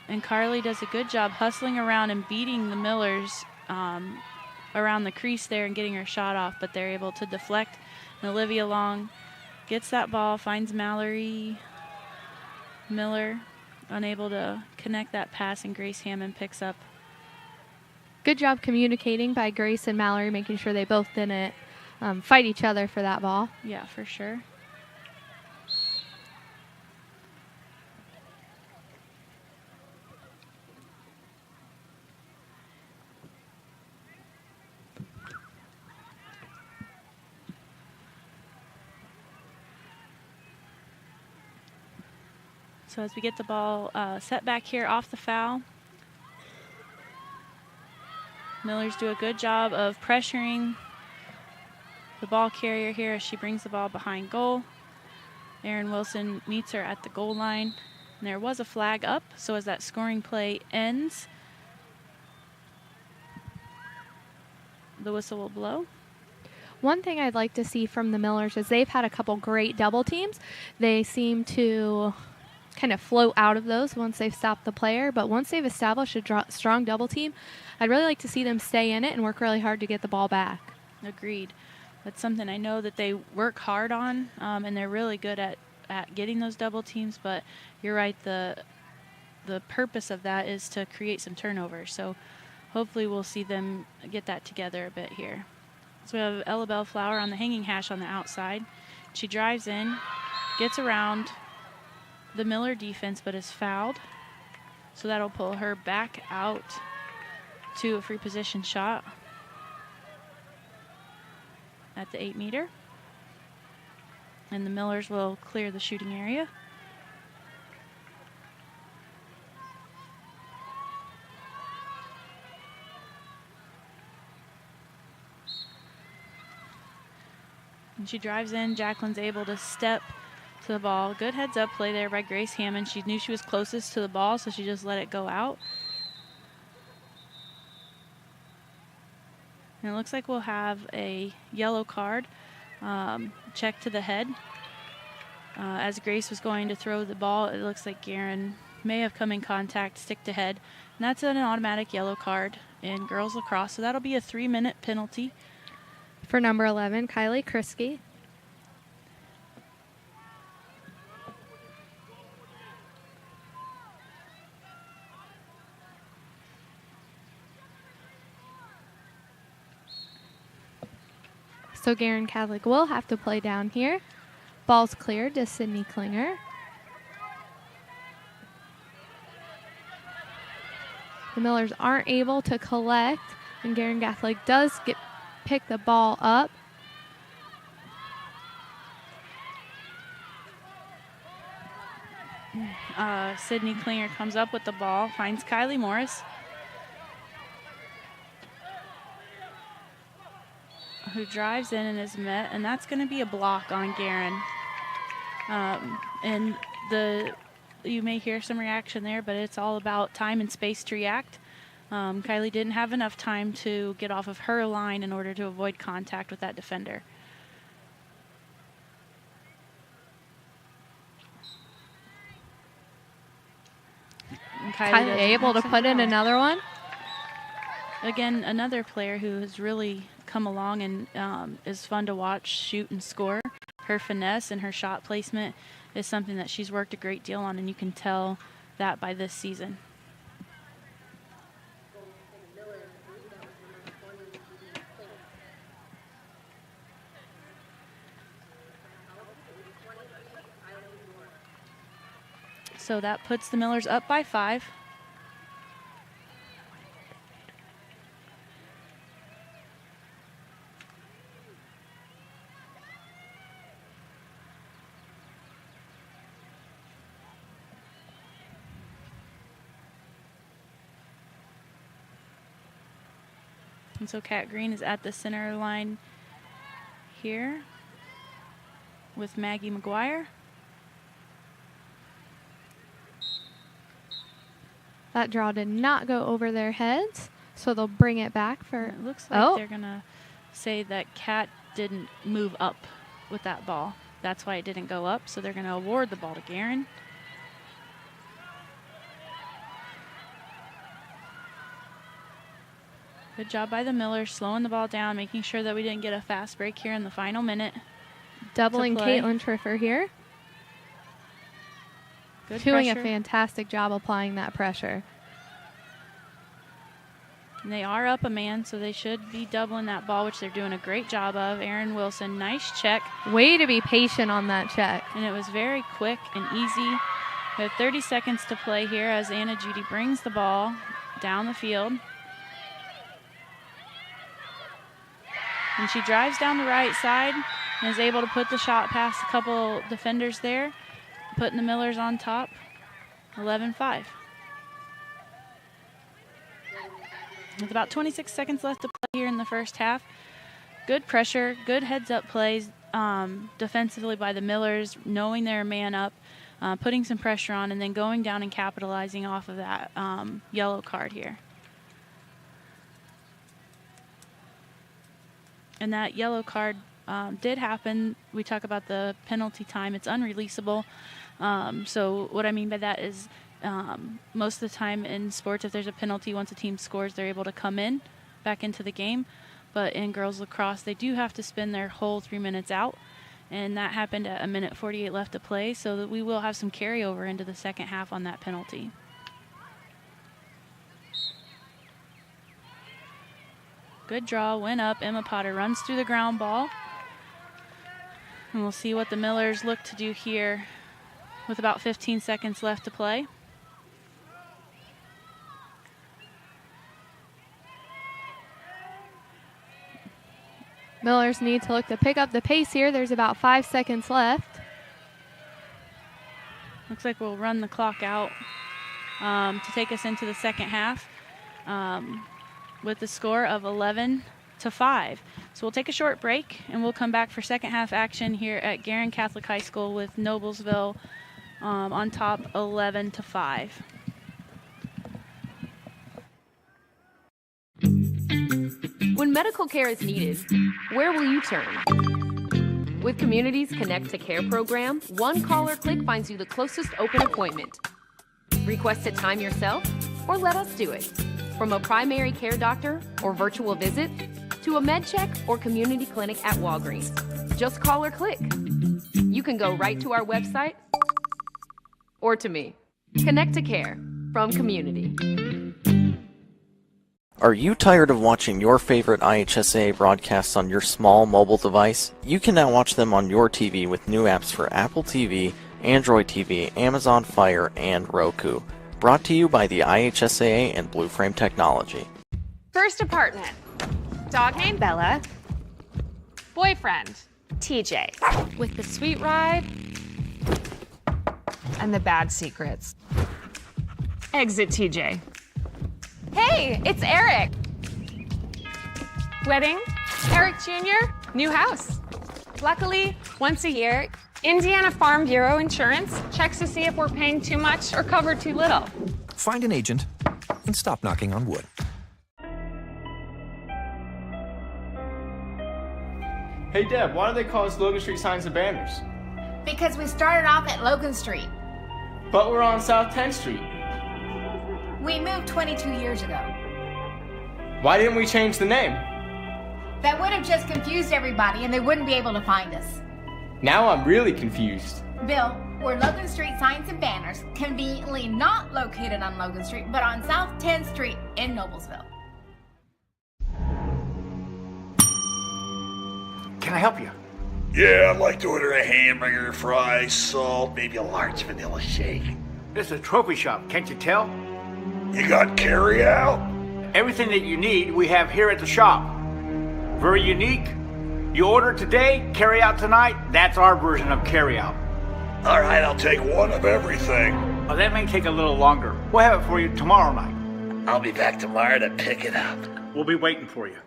And Carly does a good job hustling around and beating the Millers around the crease there and getting her shot off. But they're able to deflect. And Olivia Long gets that ball, finds Mallory Miller, unable to connect that pass, and Grace Hammond picks up. Good job communicating by Grace and Mallory, making sure they both didn't fight each other for that ball. Yeah, for sure. So as we get the ball set back here off the foul, Millers do a good job of pressuring the ball carrier here as she brings the ball behind goal. Erin Wilson meets her at the goal line. And there was a flag up, so as that scoring play ends, the whistle will blow. One thing I'd like to see from the Millers is they've had a couple great double teams. They seem to kind of float out of those once they've stopped the player, but once they've established a strong double team, I'd really like to see them stay in it and work really hard to get the ball back. Agreed. That's something I know that they work hard on, and they're really good at getting those double teams, but you're right, the purpose of that is to create some turnovers, so hopefully we'll see them get that together a bit here. So we have Ella Bellflower on the hanging hash on the outside. She drives in, gets around the Miller defense, but is fouled. So that'll pull her back out to a free position shot at the 8-meter. And the Millers will clear the shooting area. And she drives in. Jacqueline's able to step to the ball. Good heads-up play there by Grace Hammond. She knew she was closest to the ball, so she just let it go out. And it looks like we'll have a yellow card. Check to the head. As Grace was going to throw the ball, it looks like Guerin may have come in contact, stick to head. And that's an automatic yellow card in girls lacrosse. So that'll be a 3-minute penalty. For number 11, Kylie Kriske. So Guerin Catholic will have to play down here. Ball's cleared to Sydney Klinger. The Millers aren't able to collect, and Guerin Catholic does pick the ball up. Sydney Klinger comes up with the ball, finds Kylie Morris, who drives in and is met, and that's going to be a block on Guerin. And you may hear some reaction there, but it's all about time and space to react. Kylie didn't have enough time to get off of her line in order to avoid contact with that defender. And Kylie able to put in another one. Again, another player who has really come along and is fun to watch shoot and score. Her finesse and her shot placement is something that she's worked a great deal on, and you can tell that by this season. So that puts the Millers up by 5. And so Kat Green is at the center line here with Maggie McGuire. That draw did not go over their heads, so they'll bring it back for... It looks like they're going to say that Kat didn't move up with that ball. That's why it didn't go up, so they're going to award the ball to Guerin. Good job by the Millers, slowing the ball down, making sure that we didn't get a fast break here in the final minute. Doubling Caitlin Triffer here. Good Doing pressure. a fantastic job applying that pressure. And they are up a man, so they should be doubling that ball, which they're doing a great job of. Erin Wilson, nice check. Way to be patient on that check. And it was very quick and easy. We have 30 seconds to play here as Anna Judy brings the ball down the field. And she drives down the right side and is able to put the shot past a couple defenders there, putting the Millers on top, 11-5. With about 26 seconds left to play here in the first half. Good pressure, good heads-up plays defensively by the Millers, knowing they're a man up, putting some pressure on, and then going down and capitalizing off of that yellow card here. And that yellow card did happen. We talk about the penalty time. It's unreleasable. So what I mean by that is most of the time in sports, if there's a penalty, once a team scores, they're able to come in back into the game. But in girls lacrosse, they do have to spend their whole 3 minutes out. And that happened at 1:48 left to play, so that we will have some carryover into the second half on that penalty. Good draw, went up. Emma Potter runs through the ground ball. And we'll see what the Millers look to do here with about 15 seconds left to play. Millers need to look to pick up the pace here. There's about 5 seconds left. Looks like we'll run the clock out to take us into the second half with the score of 11-5 to 5. So we'll take a short break, and we'll come back for second half action here at Guerin Catholic High School with Noblesville on top 11 to 5. When medical care is needed, where will you turn? With Community's Connect to Care program, one call or click finds you the closest open appointment. Request a time yourself, or let us do it. From a primary care doctor or virtual visit, to a med check or community clinic at Walgreens. Just call or click. You can go right to our website or to me. Connect to Care from Community. Are you tired of watching your favorite IHSA broadcasts on your small mobile device? You can now watch them on your TV with new apps for Apple TV, Android TV, Amazon Fire, and Roku. Brought to you by the IHSAA and Blue Frame Technology. First apartment. Dog named Bella. Boyfriend, TJ. With the sweet ride. And the bad secrets. Exit TJ. Hey, it's Eric. Wedding, Eric Jr., new house. Luckily, once a year, Indiana Farm Bureau Insurance checks to see if we're paying too much or cover too little. Find an agent and stop knocking on wood. Hey Deb, why do they call us Logan Street Signs and Banners? Because we started off at Logan Street. But we're on South 10th Street. We moved 22 years ago. Why didn't we change the name? That would have just confused everybody and they wouldn't be able to find us. Now I'm really confused. Bill, we're Logan Street Signs and Banners, conveniently not located on Logan Street, but on South 10th Street in Noblesville. Can I help you? Yeah, I'd like to order a hamburger, fries, salt, maybe a large vanilla shake. This is a trophy shop, can't you tell? You got carry out? Everything that you need, we have here at the shop. Very unique. You order today, carry out tonight. That's our version of carry out. All right, I'll take one of everything. Oh, that may take a little longer. We'll have it for you tomorrow night. I'll be back tomorrow to pick it up. We'll be waiting for you.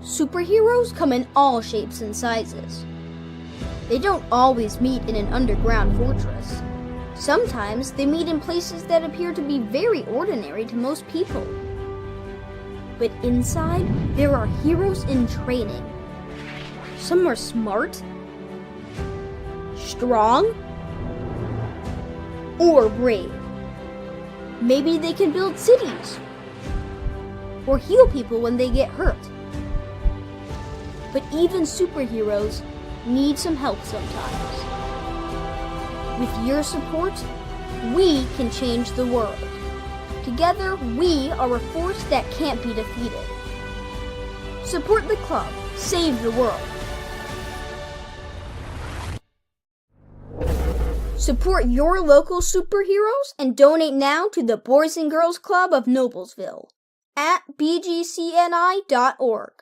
Superheroes come in all shapes and sizes. They don't always meet in an underground fortress. Sometimes they meet in places that appear to be very ordinary to most people. But inside, there are heroes in training. Some are smart, strong, or brave. Maybe they can build cities, or heal people when they get hurt. But even superheroes need some help sometimes. With your support, we can change the world. Together, we are a force that can't be defeated. Support the club. Save the world. Support your local superheroes and donate now to the Boys and Girls Club of Noblesville at bgcni.org.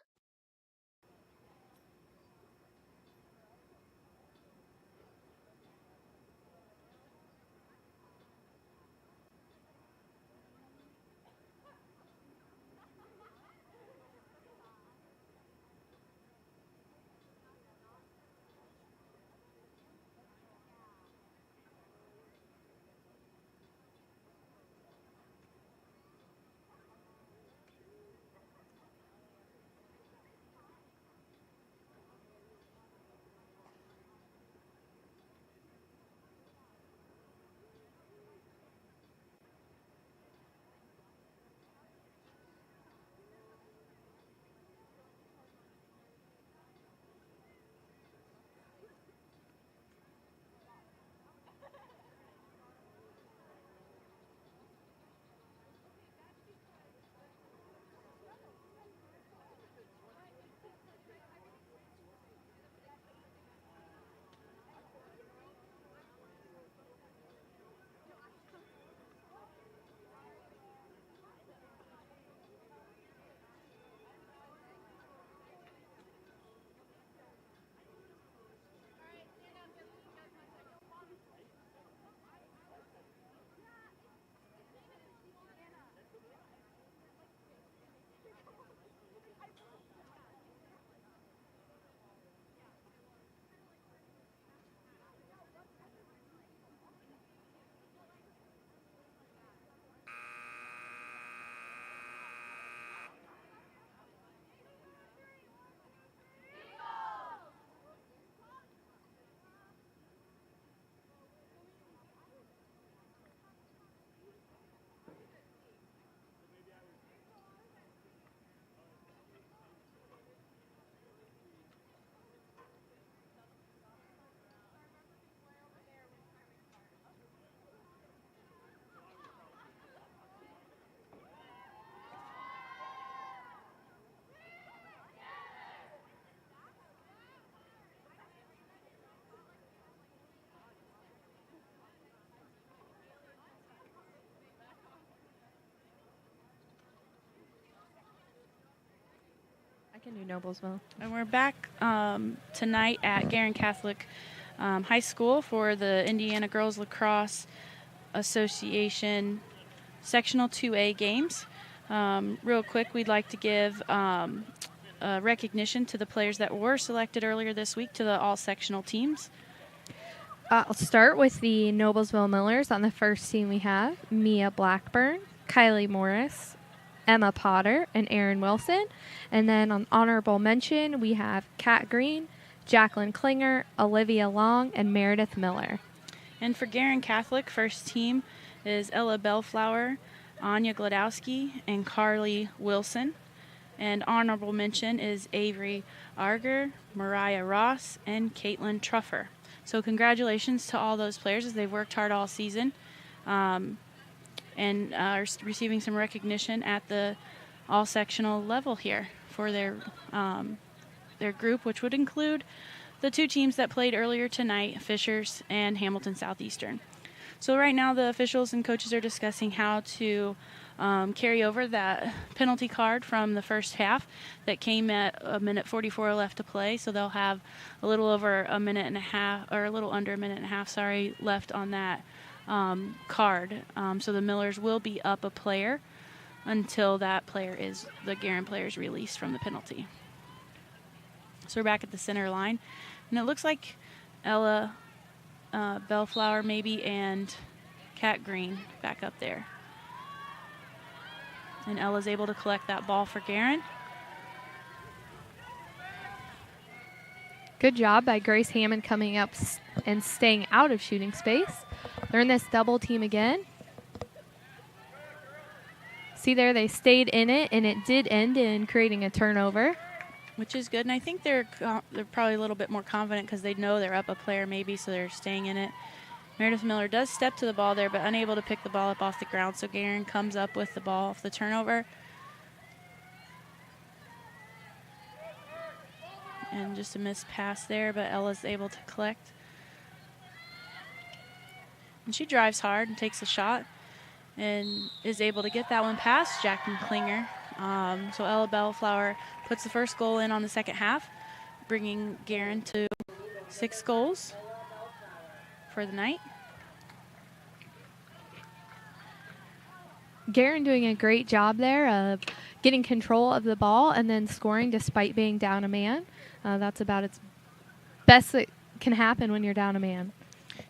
in New Noblesville. And we're back tonight at Guerin Catholic High School for the Indiana Girls Lacrosse Association Sectional 2A games. Real quick, we'd like to give recognition to the players that were selected earlier this week to the all-sectional teams. I'll start with the Noblesville Millers. On the first team we have Mia Blackburn, Kylie Morris, Emma Potter, and Erin Wilson. And then on honorable mention, we have Kat Green, Jacqueline Klinger, Olivia Long, and Meredith Miller. And for Guerin Catholic, first team is Ella Bellflower, Anya Gladowski, and Carly Wilson. And honorable mention is Avery Arger, Mariah Ross, and Caitlin Truffer. So congratulations to all those players as they've worked hard all season. And are receiving some recognition at the all-sectional level here for their group, which would include the two teams that played earlier tonight, Fishers and Hamilton Southeastern. So right now the officials and coaches are discussing how to carry over that penalty card from the first half that came at 1:44 left to play. So they'll have a little over a minute and a half, or a little under a minute and a half, left on that card. So the Millers will be up a player until that player is, the Guerin player is released from the penalty. So we're back at the center line, and it looks like Ella Bellflower maybe and Kat Green back up there. And Ella's able to collect that ball for Guerin. Good job by Grace Hammond coming up and staying out of shooting space. They're in this double team again. See there, they stayed in it, and it did end in creating a turnover. Which is good, and I think they're probably a little bit more confident because they know they're up a player maybe, so they're staying in it. Meredith Miller does step to the ball there, but unable to pick the ball up off the ground, so Guerin comes up with the ball off the turnover. And just a missed pass there, but Ella's able to collect. And she drives hard and takes a shot and is able to get that one past Jacqueline Klinger. So Ella Bellflower puts the first goal in on the second half, bringing Guerin to 6 goals for the night. Guerin doing a great job there of getting control of the ball and then scoring despite being down a man. That's about its best that can happen when you're down a man.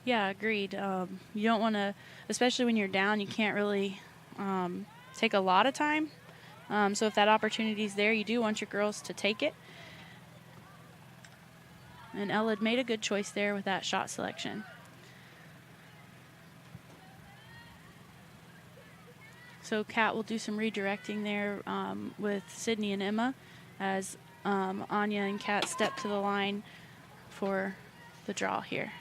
Yeah, agreed. You don't want to, especially when you're down, you can't really take a lot of time. So if that opportunity is there, you do want your girls to take it. And Ella had made a good choice there with that shot selection. So Kat will do some redirecting there with Sydney and Emma as Anya and Kat step to the line for the draw here.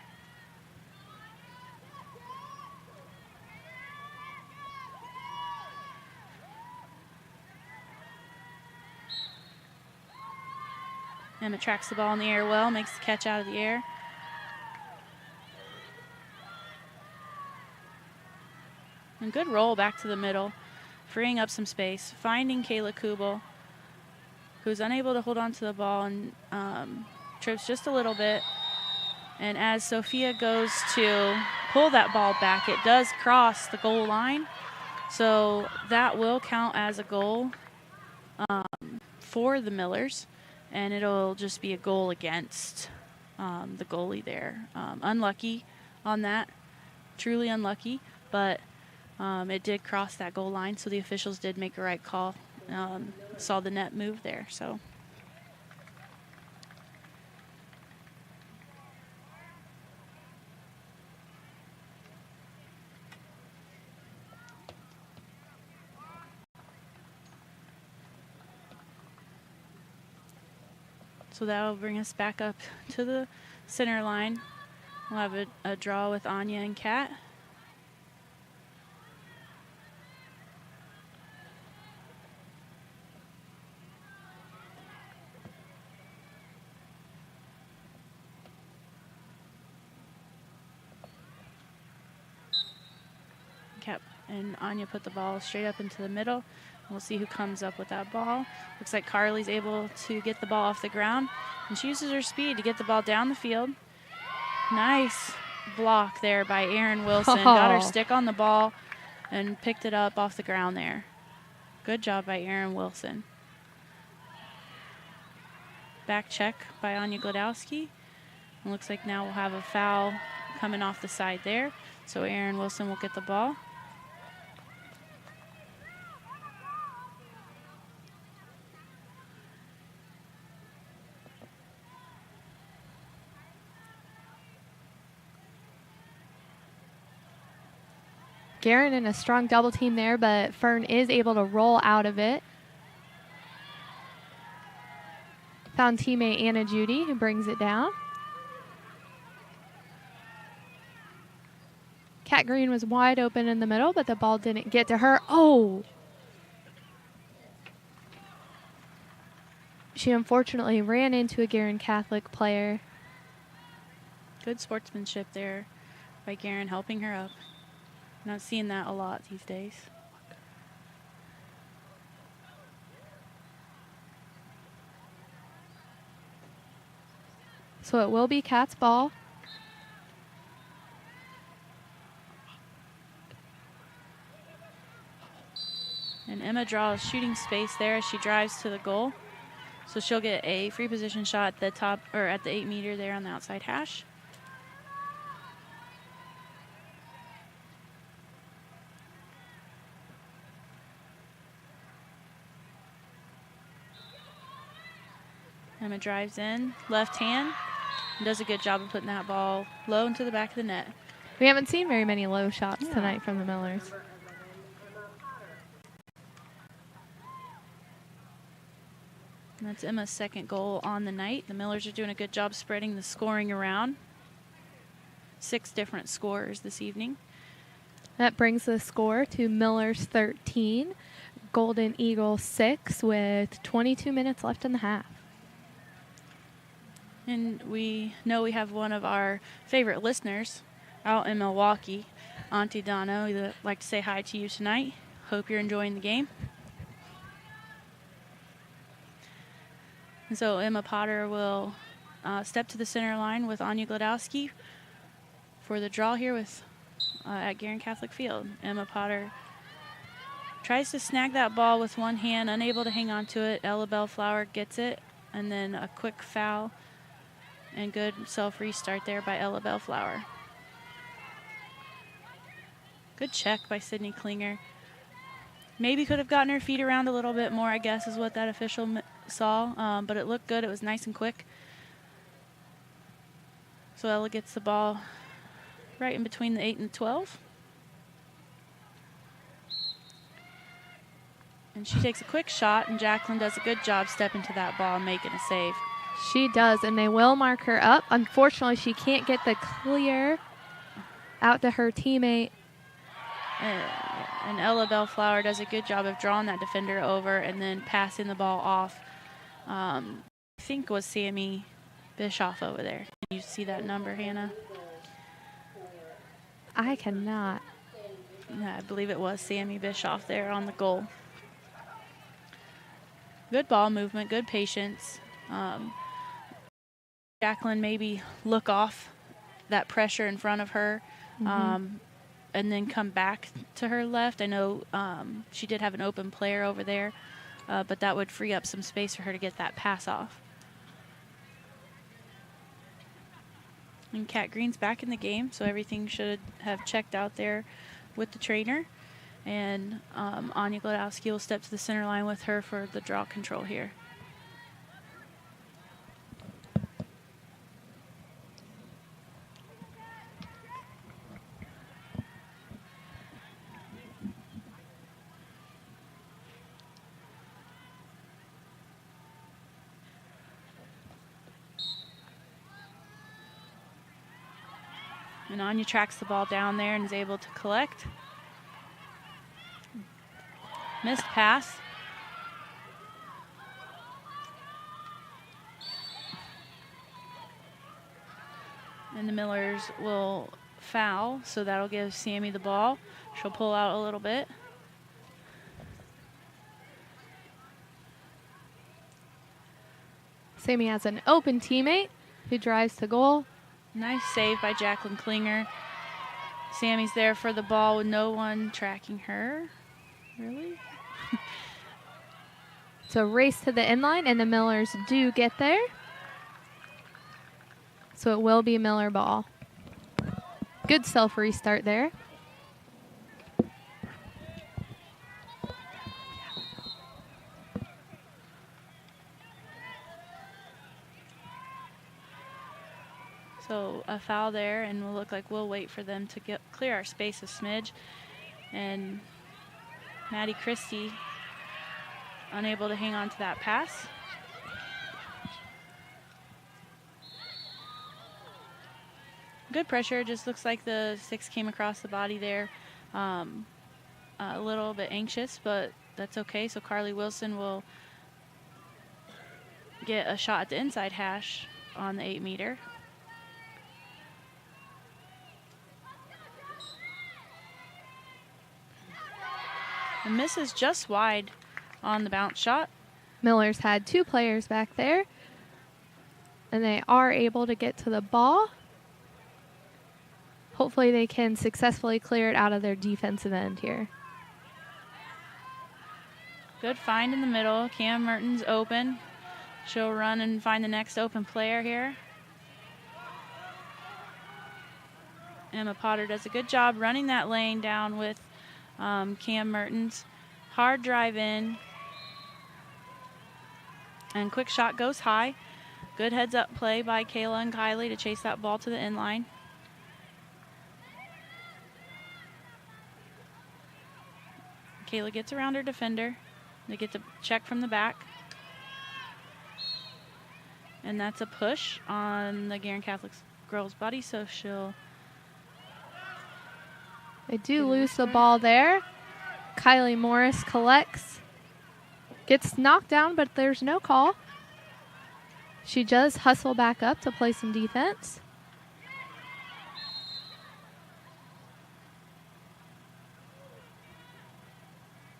Emma tracks the ball in the air well, makes the catch out of the air. And good roll back to the middle, freeing up some space, finding Kayla Kubel, who's unable to hold on to the ball and trips just a little bit. And as Sophia goes to pull that ball back, it does cross the goal line. So that will count as a goal for the Millers. And it'll just be a goal against the goalie there. Unlucky on that, truly unlucky, but it did cross that goal line, so the officials did make a right call. Saw the net move there, so. So that will bring us back up to the center line. We'll have a draw with Anya and Kat. Kat and Anya put the ball straight up into the middle. We'll see who comes up with that ball. Looks like Carly's able to get the ball off the ground, and she uses her speed to get the ball down the field. Nice block there by Erin Wilson. Got her stick on the ball and picked it up off the ground there. Good job by Erin Wilson. Back check by Anya Glodowski. It looks like now we'll have a foul coming off the side there. So Erin Wilson will get the ball. Guerin in a strong double team there, but Fern is able to roll out of it. Found teammate Anna Judy, who brings it down. Kat Green was wide open in the middle, but the ball didn't get to her. Oh! She unfortunately ran into a Guerin Catholic player. Good sportsmanship there by Guerin, helping her up. Not seeing that a lot these days. So it will be Kat's ball. And Emma draws shooting space there as she drives to the goal. So she'll get a free position shot at the top, or at the 8 meter there on the outside hash. Emma drives in, left hand, and does a good job of putting that ball low into the back of the net. We haven't seen very many low shots tonight from the Millers. And that's Emma's second goal on the night. The Millers are doing a good job spreading the scoring around. 6 different scorers this evening. That brings the score to Millers 13, Golden Eagles 6 with 22 minutes left in the half. And we know we have one of our favorite listeners out in Milwaukee, Auntie Donna. We'd like to say hi to you tonight. Hope you're enjoying the game. And so Emma Potter will step to the center line with Anya Glodowski for the draw here with at Guerin Catholic Field. Emma Potter tries to snag that ball with one hand, unable to hang on to it. Ella Bellflower gets it, and then a quick foul. And good self-restart there by Ella Bellflower. Good check by Sydney Klinger. Maybe could have gotten her feet around a little bit more, I guess, is what that official saw. But it looked good. It was nice and quick. So Ella gets the ball right in between the 8 and 12. And she takes a quick shot, and Jacqueline does a good job stepping to that ball and making a save. She does, and they will mark her up. Unfortunately, she can't get the clear out to her teammate. And Ella Bellflower does a good job of drawing that defender over and then passing the ball off. I think was Sammy Bischoff over there. Can you see that number, Hannah? I cannot. Yeah, I believe it was Sammy Bischoff there on the goal. Good ball movement, good patience. Jacqueline maybe look off that pressure in front of her and then come back to her left. I know she did have an open player over there, but that would free up some space for her to get that pass off. And Kat Green's back in the game, so everything should have checked out there with the trainer. And Anya Glodowski will step to the center line with her for the draw control here. And Anya tracks the ball down there and is able to collect. Missed pass. And the Millers will foul, so that'll give Sammy the ball. She'll pull out a little bit. Sammy has an open teammate who drives to goal. Nice save by Jacqueline Klinger. Sammy's there for the ball with no one tracking her. Really? It's a race to the inline, and the Millers do get there. So it will be Miller ball. Good self-restart there. So a foul there, and we'll look like we'll wait for them to clear our space a smidge. And Maddie Christie unable to hang on to that pass. Good pressure, just looks like the 6 came across the body there. A little bit anxious, but that's okay. So Carly Wilson will get a shot at the inside hash on the 8-meter. And misses just wide on the bounce shot. Miller's had 2 players back there, and they are able to get to the ball. Hopefully they can successfully clear it out of their defensive end here. Good find in the middle. Cam Mertens open. She'll run and find the next open player here. Emma Potter does a good job running that lane down with Cam Mertens. Hard drive in. And quick shot goes high. Good heads up play by Kayla and Kylie to chase that ball to the inline. Kayla gets around her defender. They get to check from the back. And that's a push on the Guerin Catholic girl's body, so she'll... They do lose the ball there. Kylie Morris collects. Gets knocked down, but there's no call. She does hustle back up to play some defense.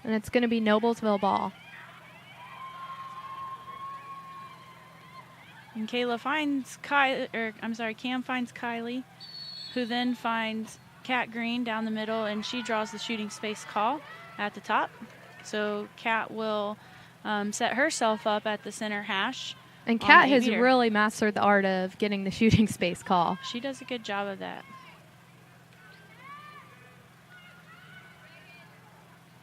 And it's going to be Noblesville ball. And Kayla finds Cam finds Kylie, who then finds Kat Green down the middle, and she draws the shooting space call at the top. So Kat will set herself up at the center hash. And Kat has really mastered the art of getting the shooting space call. She does a good job of that.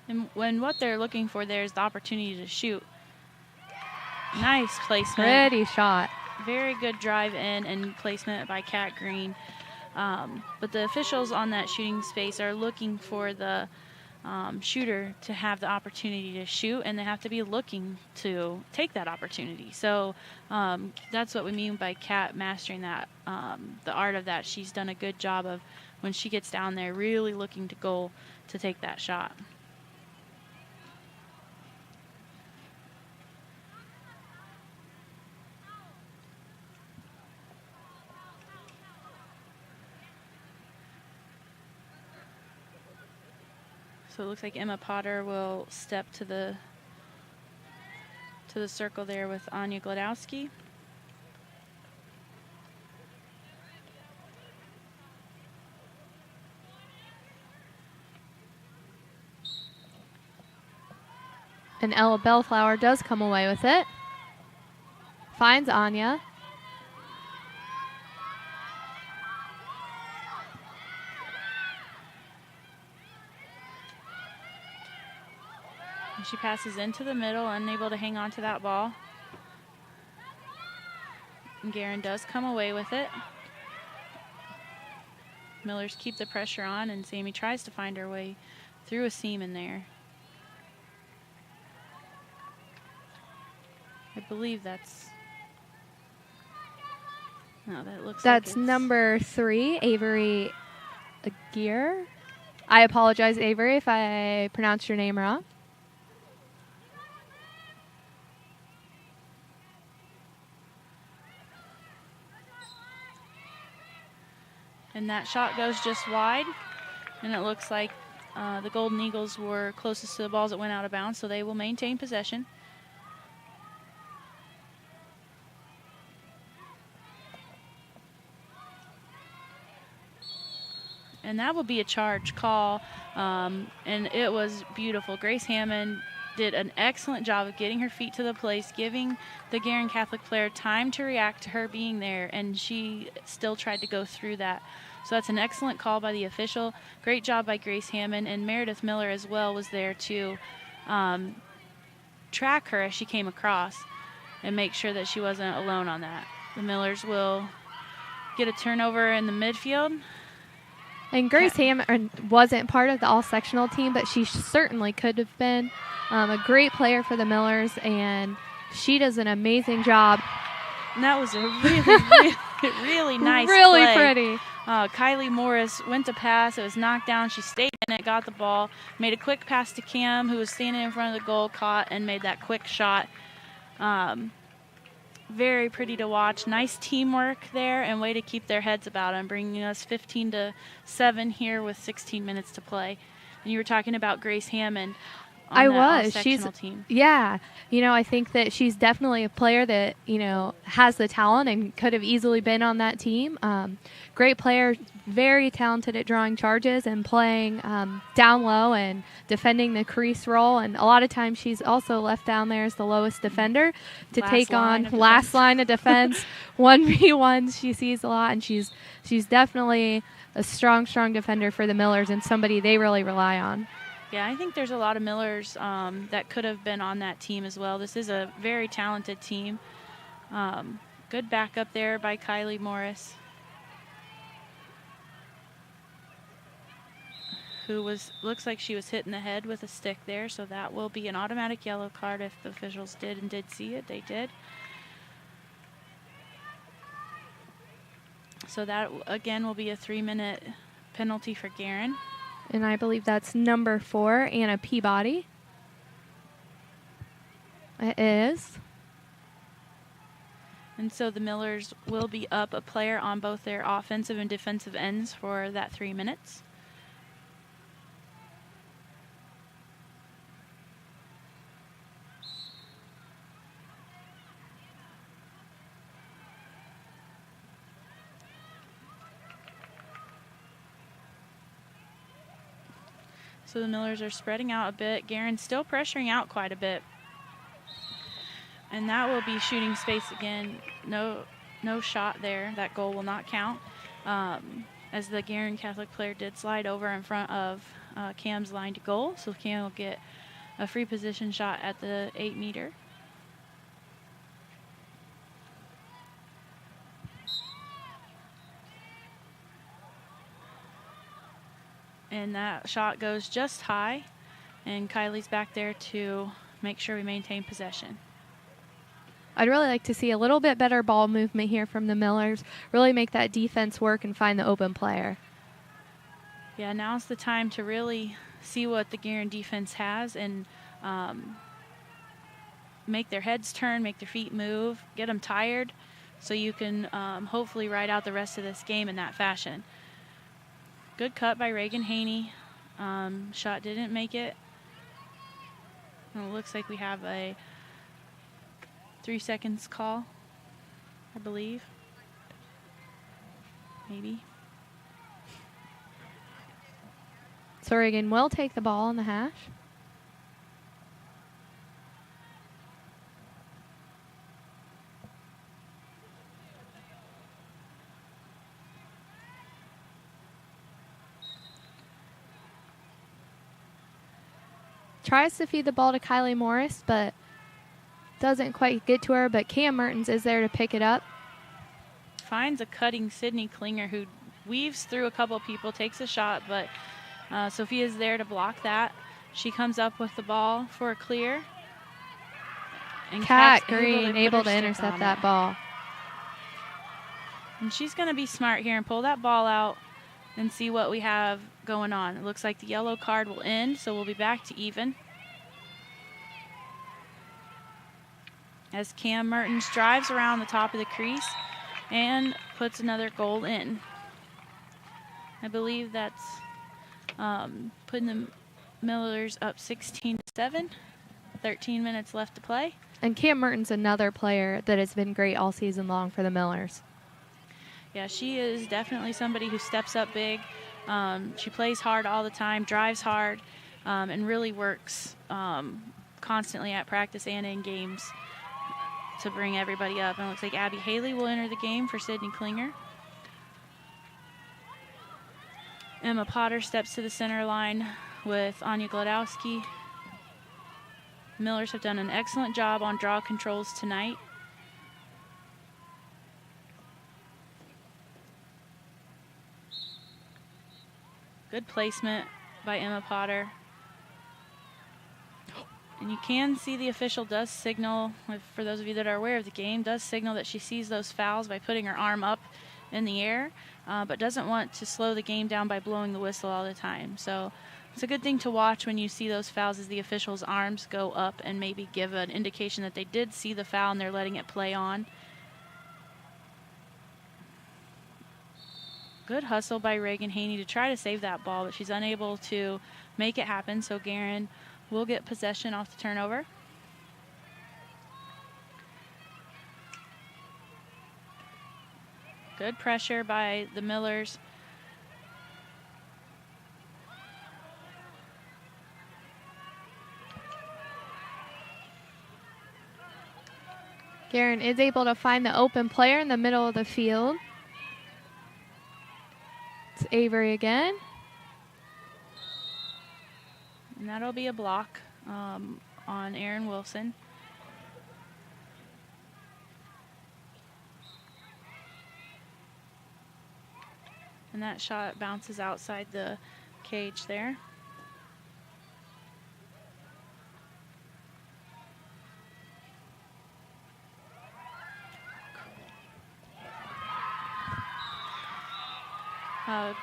And when what they're looking for there is the opportunity to shoot. Nice placement. Pretty shot. Very good drive in and placement by Kat Green. But the officials on that shooting space are looking for the shooter to have the opportunity to shoot, and they have to be looking to take that opportunity. So that's what we mean by Kat mastering that, the art of that. She's done a good job of, when she gets down there, really looking to goal to take that shot. So it looks like Emma Potter will step to the circle there with Anya Glodowski. And Ella Bellflower does come away with it. Finds Anya. And she passes into the middle, unable to hang on to that ball. And Guerin does come away with it. Millers keep the pressure on, and Sammy tries to find her way through a seam in there. I believe that's... No, that looks That's like number 3, Avery Aguirre. I apologize, Avery, if I pronounced your name wrong. And that shot goes just wide. And it looks like the Golden Eagles were closest to the balls that went out of bounds, so they will maintain possession. And that will be a charge call, and it was beautiful. Grace Hammond did an excellent job of getting her feet to the place, giving the Guerin Catholic player time to react to her being there, and she still tried to go through that. So that's an excellent call by the official. Great job by Grace Hammond, and Meredith Miller as well was there to track her as she came across and make sure that she wasn't alone on that. The Millers will get a turnover in the midfield. And Grace Hammond wasn't part of the all-sectional team, but she certainly could have been. A great player for the Millers, and she does an amazing job. And that was a really nice really play. Pretty. Kylie Morris went to pass. It was knocked down. She stayed in it, got the ball, made a quick pass to Cam, who was standing in front of the goal, caught, and made that quick shot. Very pretty to watch. Nice teamwork there, and way to keep their heads about them, bringing us 15-7 here with 16 minutes to play. And you were talking about Grace Hammond. She's team. Yeah, I think that she's definitely a player that has the talent and could have easily been on that team. Great player, very talented at drawing charges and playing down low and defending the crease role. And a lot of times she's also left down there as the lowest defender to take on last line of defense. 1v1s she sees a lot, and she's definitely a strong defender for the Millers and somebody they really rely on. Yeah, I think there's a lot of Millers that could have been on that team as well. This is a very talented team. Good backup there by Kylie Morris, who looks like she was hit in the head with a stick there, so that will be an automatic yellow card if the officials did see it. They did. So that, again, will be a 3-minute penalty for Guerin. And I believe that's number 4, Anna Peabody. It is. And so the Millers will be up a player on both their offensive and defensive ends for that 3 minutes. So the Millers are spreading out a bit. Guerin's still pressuring out quite a bit. And that will be shooting space again. No shot there. That goal will not count. As the Guerin Catholic player did slide over in front of Cam's line to goal. So Cam will get a free position shot at the 8-meter. And that shot goes just high, and Kylie's back there to make sure we maintain possession. I'd really like to see a little bit better ball movement here from the Millers, really make that defense work and find the open player. Yeah, now's the time to really see what the Guerin defense has and make their heads turn, make their feet move, get them tired so you can hopefully ride out the rest of this game in that fashion. Good cut by Reagan Haney. Shot didn't make it. And it looks like we have a 3 seconds call, I believe. Maybe. So Reagan will take the ball on the hash. Tries to feed the ball to Kylie Morris, but doesn't quite get to her, but Cam Mertens is there to pick it up. Finds a cutting Sydney Klinger, who weaves through a couple people, takes a shot, but Sophia's there to block that. She comes up with the ball for a clear. And Kat Green able to intercept that ball. And she's going to be smart here and pull that ball out and see what we have going on. It looks like the yellow card will end, so we'll be back to even. As Cam Mertens drives around the top of the crease and puts another goal in. I believe that's putting the Millers up 16-7. 13 minutes left to play. And Cam Mertens, another player that has been great all season long for the Millers. Yeah, she is definitely somebody who steps up big. She plays hard all the time, drives hard, and really works constantly at practice and in games to bring everybody up. And it looks like Abby Haley will enter the game for Sydney Klinger. Emma Potter steps to the center line with Anya Glodowski. Millers have done an excellent job on draw controls tonight. Good placement by Emma Potter. And you can see the official does signal, for those of you that are aware of the game, does signal that she sees those fouls by putting her arm up in the air, but doesn't want to slow the game down by blowing the whistle all the time. So it's a good thing to watch when you see those fouls, as the officials' arms go up and maybe give an indication that they did see the foul and they're letting it play on. Good hustle by Reagan Haney to try to save that ball, but she's unable to make it happen. So Guerin will get possession off the turnover. Good pressure by the Millers. Guerin is able to find the open player in the middle of the field. It's Avery again. And that'll be a block on Aaron Wilson. And that shot bounces outside the cage there.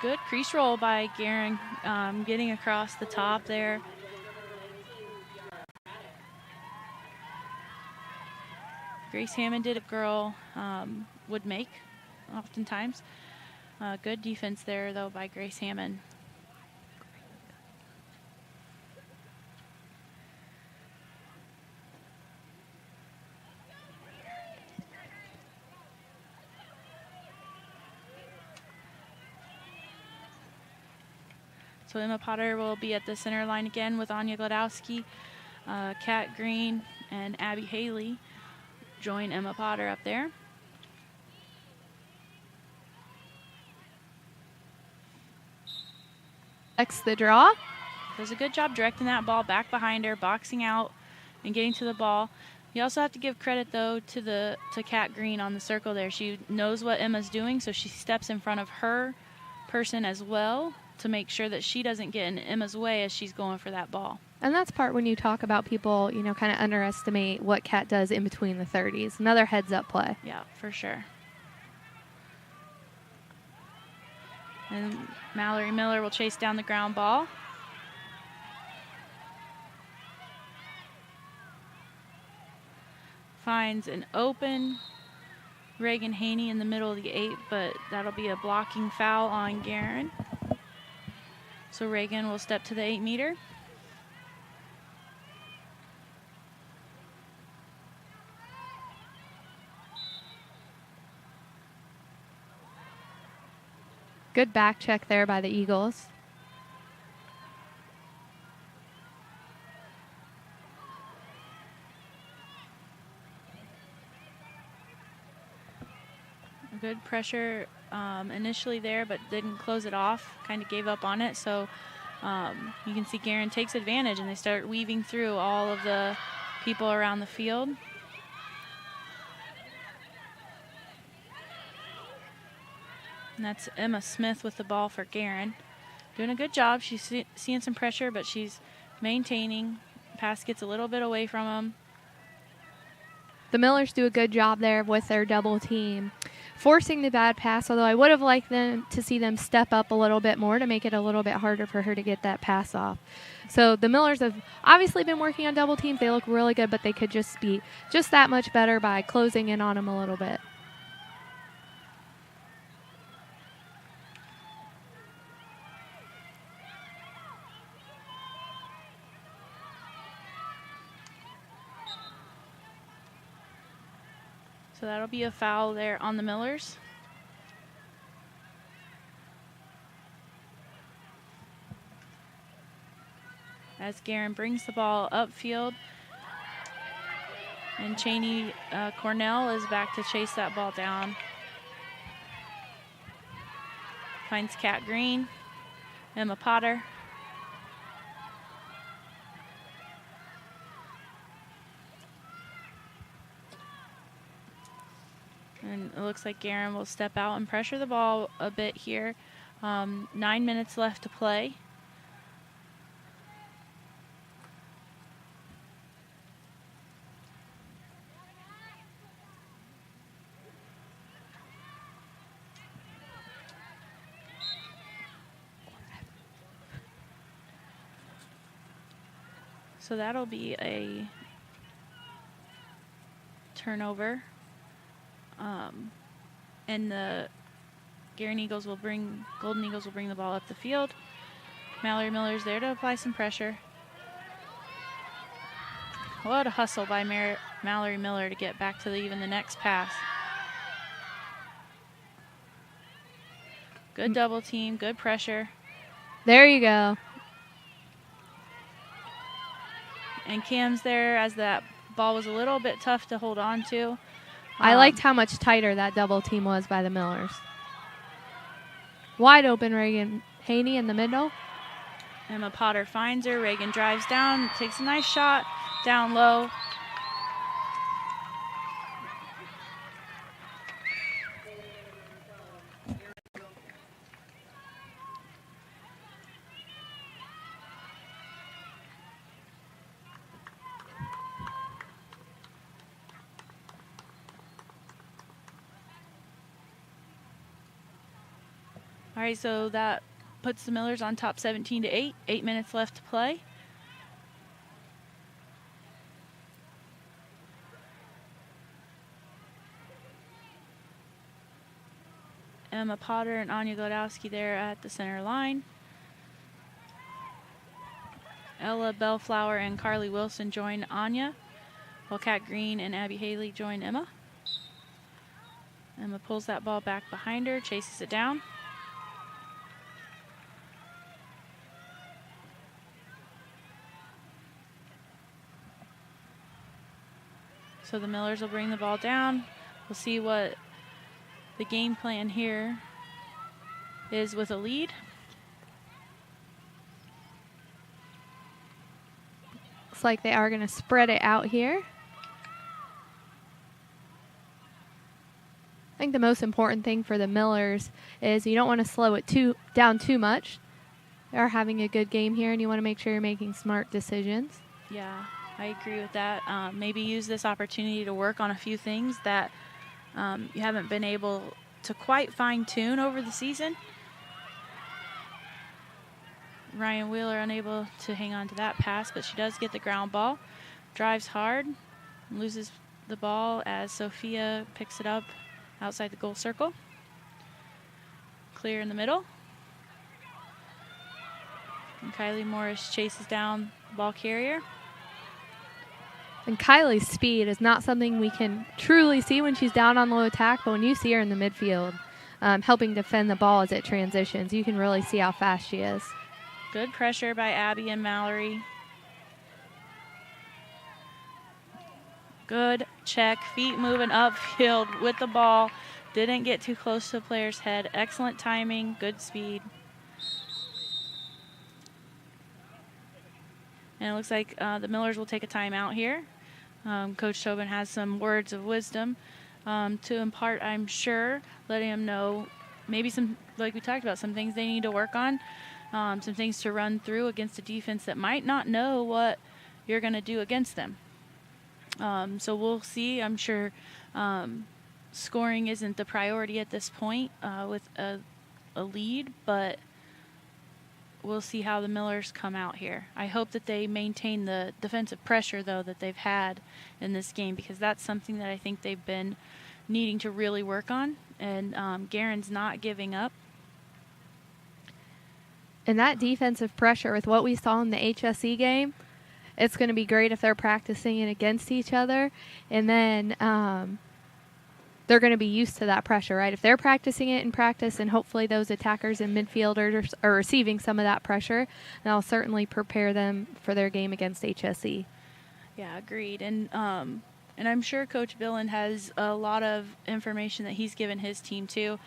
Good crease roll by Guerin, getting across the top there. Grace Hammond did a girl would make oftentimes. Good defense there, though, by Grace Hammond. So Emma Potter will be at the center line again with Anya Glodowski. Kat Green and Abby Haley join Emma Potter up there. Next, the draw. Does a good job directing that ball back behind her, boxing out and getting to the ball. You also have to give credit, though, to Kat Green on the circle there. She knows what Emma's doing, so she steps in front of her person as well to make sure that she doesn't get in Emma's way as she's going for that ball. And that's part when you talk about people, you know, kind of underestimate what Kat does in between the 30s. Another heads-up play. Yeah, for sure. And Mallory Miller will chase down the ground ball. Finds an open Reagan Haney in the middle of the 8, but that'll be a blocking foul on Guerin. So Reagan will step to the 8-meter. Good back check there by the Eagles. Good pressure initially there, but didn't close it off, kind of gave up on it. So you can see Guerin takes advantage, and they start weaving through all of the people around the field. And that's Emma Smith with the ball for Guerin. Doing a good job. She's seeing some pressure, but she's maintaining. Pass gets a little bit away from them. The Millers do a good job there with their double team, forcing the bad pass, although I would have liked them to see them step up a little bit more to make it a little bit harder for her to get that pass off. So the Millers have obviously been working on double teams. They look really good, but they could just be just that much better by closing in on them a little bit. So that'll be a foul there on the Millers. as Guerin brings the ball upfield. And Cheney Cornell is back to chase that ball down. Finds Kat Green, Emma Potter. And it looks like Guerin will step out and pressure the ball a bit here. 9 minutes left to play. So that'll be a turnover. And the Golden Eagles will bring the ball up the field. Mallory Miller's there to apply some pressure. What a hustle by Mallory Miller to get back to even the next pass. Good double team, good pressure. There you go. And Cam's there as that ball was a little bit tough to hold on to. I liked how much tighter that double team was by the Millers. Wide open Reagan Haney in the middle. Emma Potter finds her. Reagan drives down, takes a nice shot down low. All right, so that puts the Millers on top 17-8. 8 minutes left to play. Emma Potter and Anya Glodowski there at the center line. Ella Bellflower and Carly Wilson join Anya, while Kat Green and Abby Haley join Emma. Emma pulls that ball back behind her, chases it down. So the Millers will bring the ball down. We'll see what the game plan here is with a lead. Looks like they are going to spread it out here. I think the most important thing for the Millers is you don't want to slow it down too much. They are having a good game here, and you want to make sure you're making smart decisions. Yeah, I agree with that. Maybe use this opportunity to work on a few things that you haven't been able to quite fine-tune over the season. Ryan Wheeler unable to hang on to that pass, but she does get the ground ball. Drives hard, loses the ball as Sophia picks it up outside the goal circle. Clear in the middle. And Kylie Morris chases down the ball carrier. And Kylie's speed is not something we can truly see when she's down on low attack, but when you see her in the midfield helping defend the ball as it transitions, you can really see how fast she is. Good pressure by Abby and Mallory. Good check, feet moving upfield with the ball. Didn't get too close to the player's head. Excellent timing, good speed. And it looks like the Millers will take a timeout here. Coach Tobin has some words of wisdom to impart, I'm sure, letting them know maybe some, like we talked about, some things they need to work on, some things to run through against a defense that might not know what you're going to do against them. So we'll see. I'm sure scoring isn't the priority at this point with a lead, but we'll see how the Millers come out here. I hope that they maintain the defensive pressure, though, that they've had in this game, because that's something that I think they've been needing to really work on. And Guerin's not giving up. And that defensive pressure with what we saw in the HSE game, it's going to be great if they're practicing it against each other. And then they're going to be used to that pressure, right? If they're practicing it in practice, and hopefully those attackers and midfielders are receiving some of that pressure, that'll certainly prepare them for their game against HSE. Yeah, agreed. And I'm sure Coach Billen has a lot of information that he's given his team too.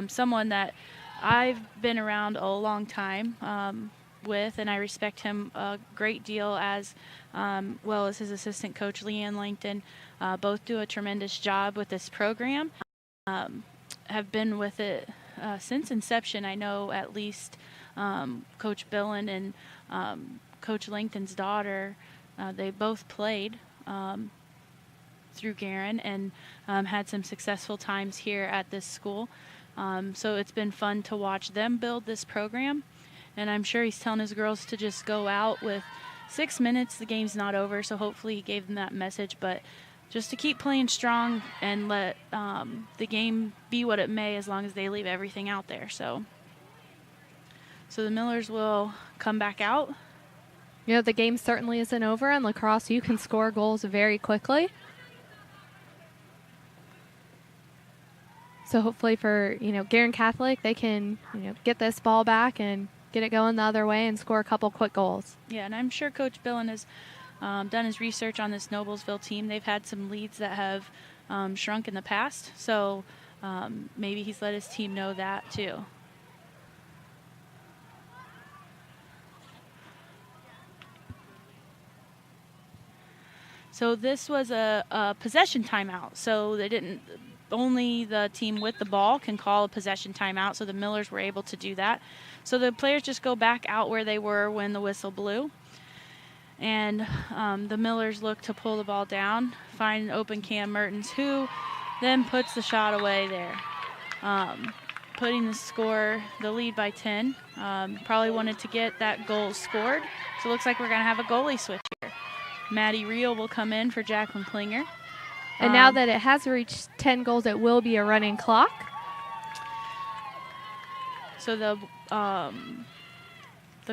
Someone that I've been around a long time with, and I respect him a great deal, as well as his assistant coach, Leanne Langton. Both do a tremendous job with this program. Have been with it since inception. I know at least Coach Billen and Coach Langton's daughter, they both played through Guerin and had some successful times here at this school. So it's been fun to watch them build this program. And I'm sure he's telling his girls to just go out with 6 minutes. The game's not over, so hopefully he gave them that message. But just to keep playing strong and let the game be what it may, as long as they leave everything out there. So the Millers will come back out. You know, the game certainly isn't over. In lacrosse, you can score goals very quickly. So hopefully for, Guerin Catholic, they can, get this ball back and get it going the other way and score a couple quick goals. Yeah, and I'm sure Coach Billen has done his research on this Noblesville team. They've had some leads that have shrunk in the past, so maybe he's let his team know that too. So this was a possession timeout, so they didn't. Only the team with the ball can call a possession timeout, so the Millers were able to do that. So the players just go back out where they were when the whistle blew. And the Millers look to pull the ball down, find an open Cam Mertens, who then puts the shot away there, putting the lead by 10. Probably wanted to get that goal scored. So it looks like we're going to have a goalie switch here. Maddie Reel will come in for Jacqueline Klinger. And now that it has reached 10 goals, it will be a running clock. So the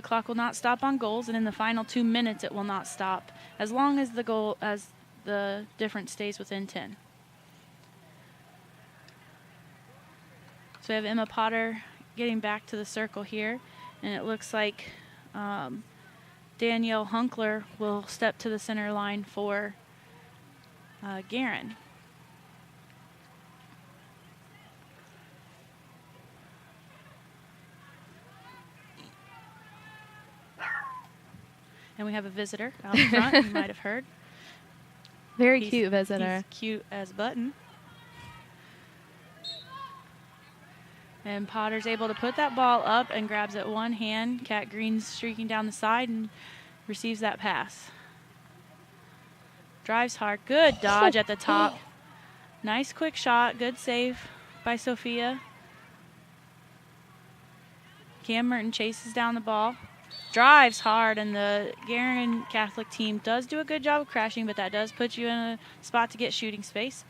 clock will not stop on goals, and in the final 2 minutes, it will not stop as long as the difference stays within 10. So we have Emma Potter getting back to the circle here, and it looks like Danielle Hunkler will step to the center line for Guerin. And we have a visitor out front, you might have heard. Very cute visitor. He's cute as button. And Potter's able to put that ball up and grabs it one hand. Kat Green's streaking down the side and receives that pass. Drives hard. Good dodge at the top. Nice quick shot. Good save by Sophia. Cam Merton chases down the ball. Drives hard, and the Guerin Catholic team does do a good job of crashing, but that does put you in a spot to get shooting space.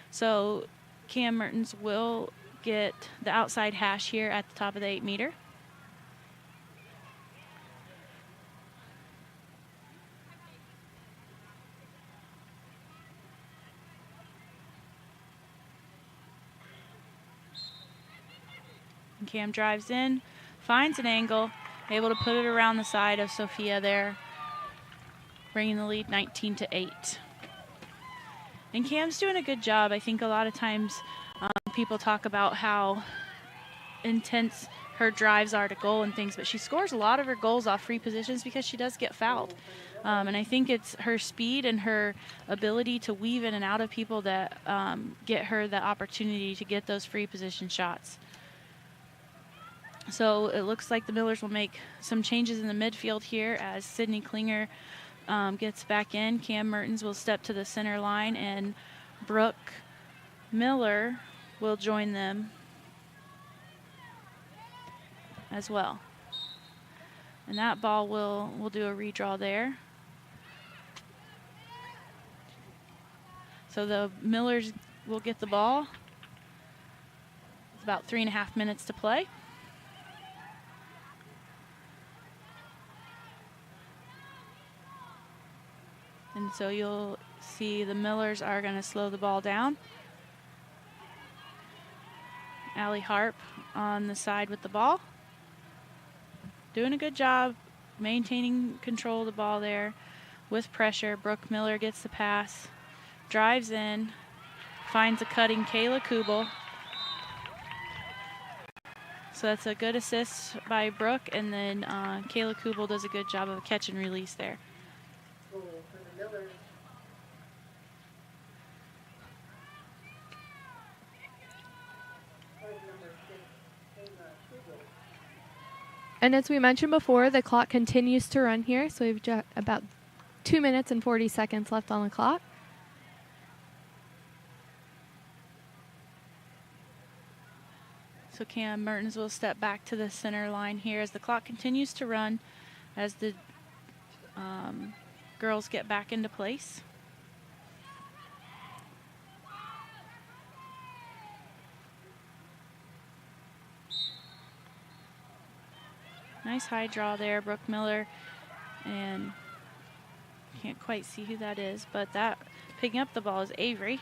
So Cam Mertens will get the outside hash here at the top of the 8-meter. And Cam drives in, finds an angle, able to put it around the side of Sophia there, bringing the lead 19-8. And Cam's doing a good job. I think a lot of times people talk about how intense her drives are to goal and things, but she scores a lot of her goals off free positions because she does get fouled. And I think it's her speed and her ability to weave in and out of people that get her the opportunity to get those free position shots. So it looks like the Millers will make some changes in the midfield here as Sydney Klinger gets back in. Cam Mertens will step to the center line, and Brooke Miller will join them as well. And that ball will do a redraw there. So the Millers will get the ball. It's about 3.5 minutes to play. And so you'll see the Millers are going to slow the ball down. Allie Harp on the side with the ball. Doing a good job maintaining control of the ball there with pressure. Brooke Miller gets the pass, drives in, finds a cutting Kayla Kubel. So that's a good assist by Brooke, and then Kayla Kubel does a good job of catch and release there. And as we mentioned before, the clock continues to run here, so we've got about 2 minutes and 40 seconds left on the clock. So Cam Mertens will step back to the center line here as the clock continues to run, as the girls get back into place. Nice high draw there, Brooke Miller, and can't quite see who that is, but that picking up the ball is Avery.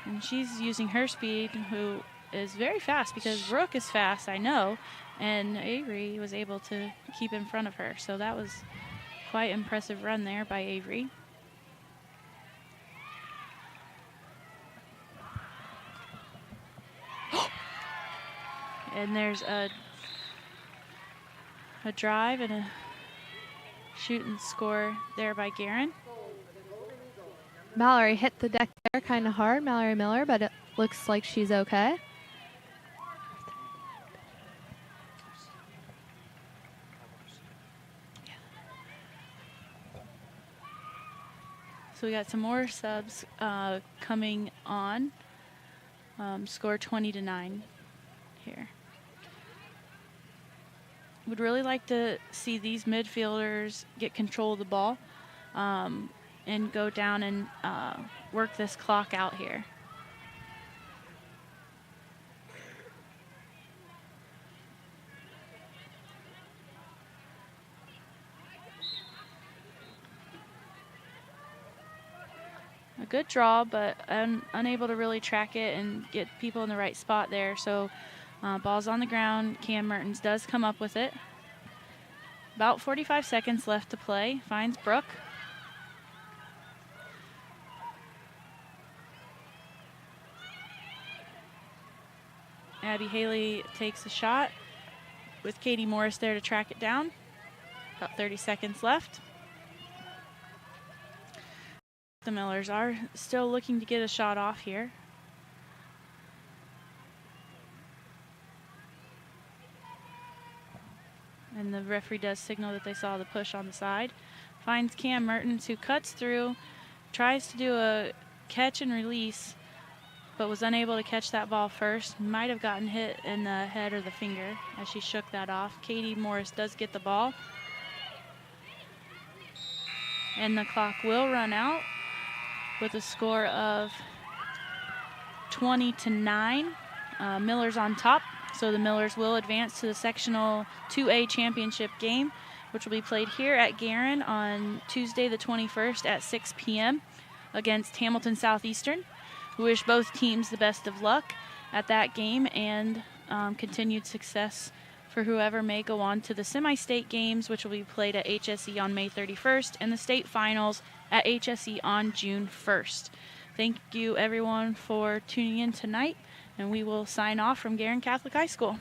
And she's using her speed, who is very fast because Brooke is fast, I know, and Avery was able to keep in front of her. So that was quite impressive run there by Avery. And there's a drive and a shoot and score there by Guerin. Mallory hit the deck there kind of hard, Mallory Miller, but it looks like she's okay. So we got some more subs coming on. Score 20-9 here. Would really like to see these midfielders get control of the ball and go down and work this clock out here. A good draw, but unable to really track it and get people in the right spot there. So ball's on the ground. Cam Mertens does come up with it. About 45 seconds left to play. Finds Brooke. Abby Haley takes a shot with Katie Morris there to track it down. About 30 seconds left. The Millers are still looking to get a shot off here. And the referee does signal that they saw the push on the side. Finds Cam Mertens, who cuts through, tries to do a catch and release, but was unable to catch that ball first. Might have gotten hit in the head or the finger as she shook that off. Katie Morris does get the ball. And the clock will run out with a score of 20-9. Millers on top. So the Millers will advance to the sectional 2A championship game, which will be played here at Guerin on Tuesday the 21st at 6 p.m. against Hamilton Southeastern. We wish both teams the best of luck at that game and continued success for whoever may go on to the semi-state games, which will be played at HSE on May 31st, and the state finals at HSE on June 1st. Thank you, everyone, for tuning in tonight, and we will sign off from Guerin Catholic High School.